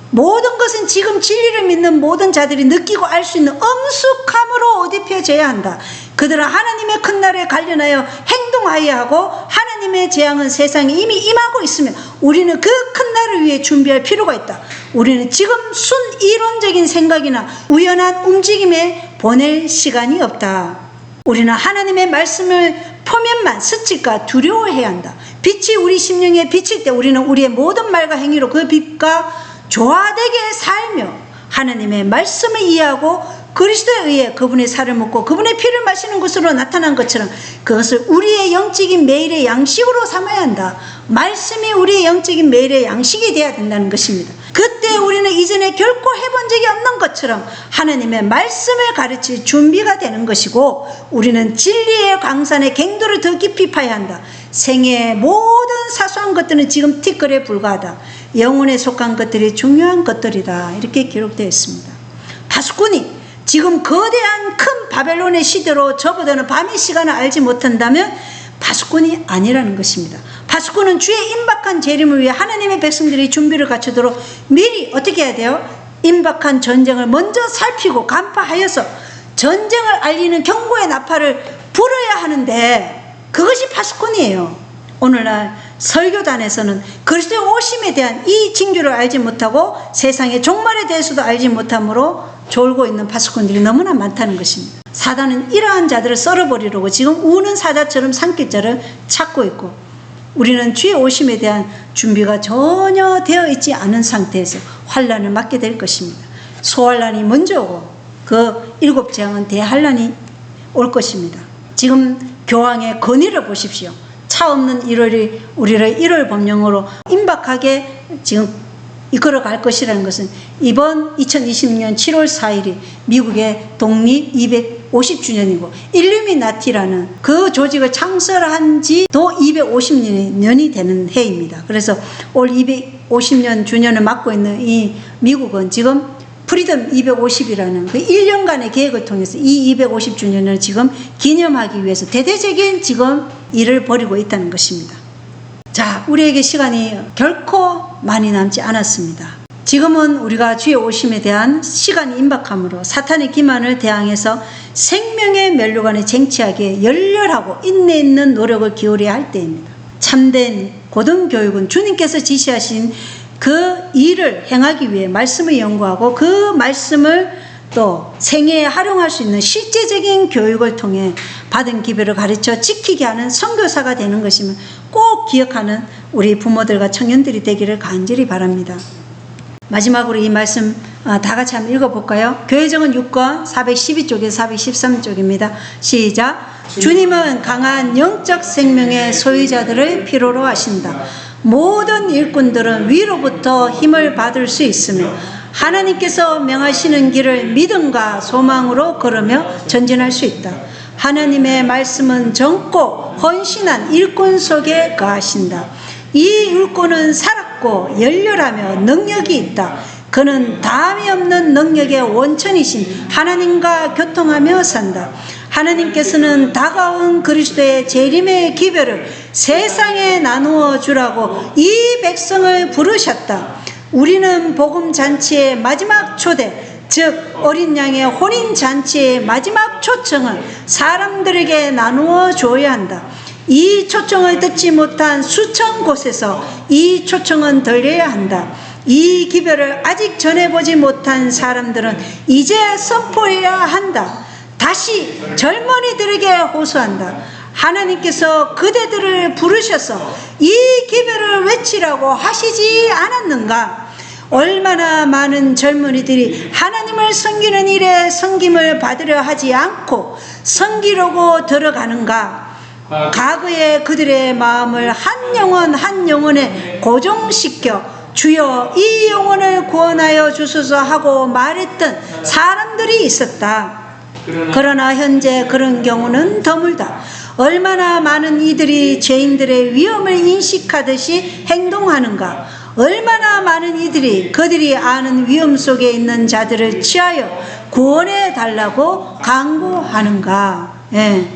모든 것은 지금 진리를 믿는 모든 자들이 느끼고 알 수 있는 엄숙함으로 옷 입혀져야 한다. 그들은 하나님의 큰 날에 관련하여 행동하여야 하고 하나님의 재앙은 세상에 이미 임하고 있으며 우리는 그 큰 날을 위해 준비할 필요가 있다. 우리는 지금 순이론적인 생각이나 우연한 움직임에 보낼 시간이 없다. 우리는 하나님의 말씀을 표면만 스칠까 두려워해야 한다. 빛이 우리 심령에 비칠 때 우리는 우리의 모든 말과 행위로 그 빛과 조화되게 살며 하나님의 말씀을 이해하고 그리스도에 의해 그분의 살을 먹고 그분의 피를 마시는 것으로 나타난 것처럼 그것을 우리의 영적인 매일의 양식으로 삼아야 한다. 말씀이 우리의 영적인 매일의 양식이 되어야 된다는 것입니다. 그때 우리는 이전에 결코 해본 적이 없는 것처럼 하나님의 말씀을 가르칠 준비가 되는 것이고 우리는 진리의 광산의 갱도를 더 깊이 파야 한다. 생애의 모든 사소한 것들은 지금 티끌에 불과하다. 영혼에 속한 것들이 중요한 것들이다. 이렇게 기록되어 있습니다. 파수꾼이 지금 거대한 큰 바벨론의 시대로 접어드는 밤의 시간을 알지 못한다면 파수꾼이 아니라는 것입니다. 파수꾼은 주의 임박한 재림을 위해 하나님의 백성들이 준비를 갖추도록 미리 어떻게 해야 돼요? 임박한 전쟁을 먼저 살피고 간파하여서 전쟁을 알리는 경고의 나팔을 불어야 하는데 그것이 파수꾼이에요. 오늘날 설교단에서는 그리스도의 오심에 대한 이 징조를 알지 못하고 세상의 종말에 대해서도 알지 못함으로 졸고 있는 파수꾼들이 너무나 많다는 것입니다. 사단은 이러한 자들을 썰어버리려고 지금 우는 사자처럼 삼킬 자를 찾고 있고 우리는 주의 오심에 대한 준비가 전혀 되어 있지 않은 상태에서 환난을 맞게 될 것입니다. 소환난이 먼저 오고 그 7 재앙은 대환난이 올 것입니다. 지금 교황의 건의를 보십시오. 차 없는 1월이 우리를 1월 법령으로 임박하게 지금 이끌어 갈 것이라는 것은 이번 2020년 7월 4일이 미국의 독립 250주년이고 일루미나티라는 그 조직을 창설한 지도 250년이 되는 해입니다. 그래서 올 250년 주년을 맞고 있는 이 미국은 지금 프리덤 250이라는 그 1년간의 계획을 통해서 이 250주년을 지금 기념하기 위해서 대대적인 지금 일을 벌이고 있다는 것입니다. 자, 우리에게 시간이 결코 많이 남지 않았습니다. 지금은 우리가 주의 오심에 대한 시간이 임박함으로 사탄의 기만을 대항해서 생명의 면류관에 쟁취하기에 열렬하고 인내 있는 노력을 기울여야 할 때입니다. 참된 고등교육은 주님께서 지시하신 그 일을 행하기 위해 말씀을 연구하고 그 말씀을 또 생애에 활용할 수 있는 실제적인 교육을 통해 받은 기별을 가르쳐 지키게 하는 선교사가 되는 것임을 꼭 기억하는 우리 부모들과 청년들이 되기를 간절히 바랍니다. 마지막으로 이 말씀 다 같이 한번 읽어볼까요? 교회정은 6권 412쪽에서 413쪽입니다. 시작. 주님은 강한 영적 생명의 소유자들을 필요로 하신다. 모든 일꾼들은 위로부터 힘을 받을 수 있으며 하나님께서 명하시는 길을 믿음과 소망으로 걸으며 전진할 수 있다. 하나님의 말씀은 젊고 헌신한 일꾼 속에 거하신다. 이 일꾼은 살았고 열렬하며 능력이 있다. 그는 다함이 없는 능력의 원천이신 하나님과 교통하며 산다. 하나님께서는 다가온 그리스도의 재림의 기별을 세상에 나누어 주라고 이 백성을 부르셨다. 우리는 복음잔치의 마지막 초대, 즉 어린 양의 혼인잔치의 마지막 초청을 사람들에게 나누어 줘야 한다. 이 초청을 듣지 못한 수천 곳에서 이 초청은 들려야 한다. 이 기별을 아직 전해보지 못한 사람들은 이제 선포해야 한다. 다시 젊은이들에게 호소한다. 하나님께서 그대들을 부르셔서 이 기별을 외치라고 하시지 않았는가? 얼마나 많은 젊은이들이 하나님을 섬기는 일에 섬김을 받으려 하지 않고 섬기려고 들어가는가? 과거에 그들의 마음을 한 영혼 한 영혼에 고정시켜 주여 이 영혼을 구원하여 주소서 하고 말했던 사람들이 있었다. 그러나 현재 그런 경우는 드물다. 얼마나 많은 이들이 죄인들의 위험을 인식하듯이 행동하는가? 얼마나 많은 이들이 그들이 아는 위험 속에 있는 자들을 취하여 구원해 달라고 강구하는가? 예.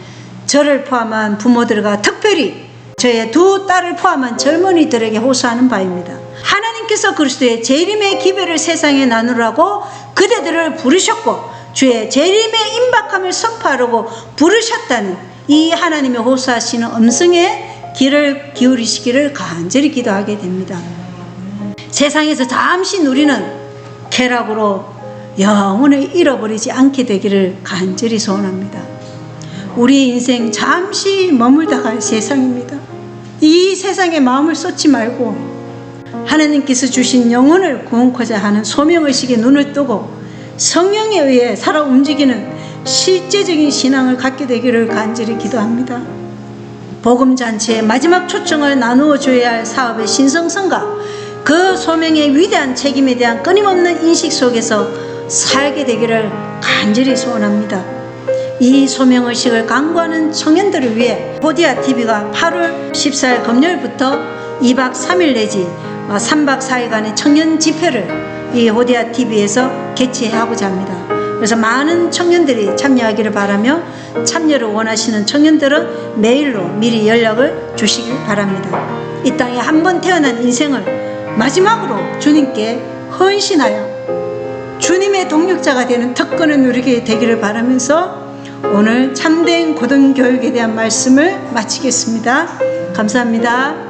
저를 포함한 부모들과 특별히 저의 두 딸을 포함한 젊은이들에게 호소하는 바입니다. 하나님께서 그리스도의 재림의 기별을 세상에 나누라고 그대들을 부르셨고 주의 재림의 임박함을 선포하려고 부르셨다는 이 하나님의 호소하시는 음성에 귀를 기울이시기를 간절히 기도하게 됩니다. 세상에서 잠시 누리는 쾌락으로 영혼을 잃어버리지 않게 되기를 간절히 소원합니다. 우리 인생 잠시 머물다 갈 세상입니다. 이 세상에 마음을 쏟지 말고 하나님께서 주신 영혼을 구원코자 하는 소명의식에 눈을 뜨고 성령에 의해 살아 움직이는 실제적인 신앙을 갖게 되기를 간절히 기도합니다. 복음잔치의 마지막 초청을 나누어 줘야 할 사업의 신성성과 그 소명의 위대한 책임에 대한 끊임없는 인식 속에서 살게 되기를 간절히 소원합니다. 이 소명의식을 강구하는 청년들을 위해 호디아TV가 8월 14일 금요일부터 2박 3일 내지 3박 4일간의 청년 집회를 이 호디아TV에서 개최하고자 합니다. 그래서 많은 청년들이 참여하기를 바라며 참여를 원하시는 청년들은 메일로 미리 연락을 주시길 바랍니다. 이 땅에 한 번 태어난 인생을 마지막으로 주님께 헌신하여 주님의 동력자가 되는 특권을 누리게 되기를 바라면서 오늘 참된 고등교육에 대한 말씀을 마치겠습니다. 감사합니다.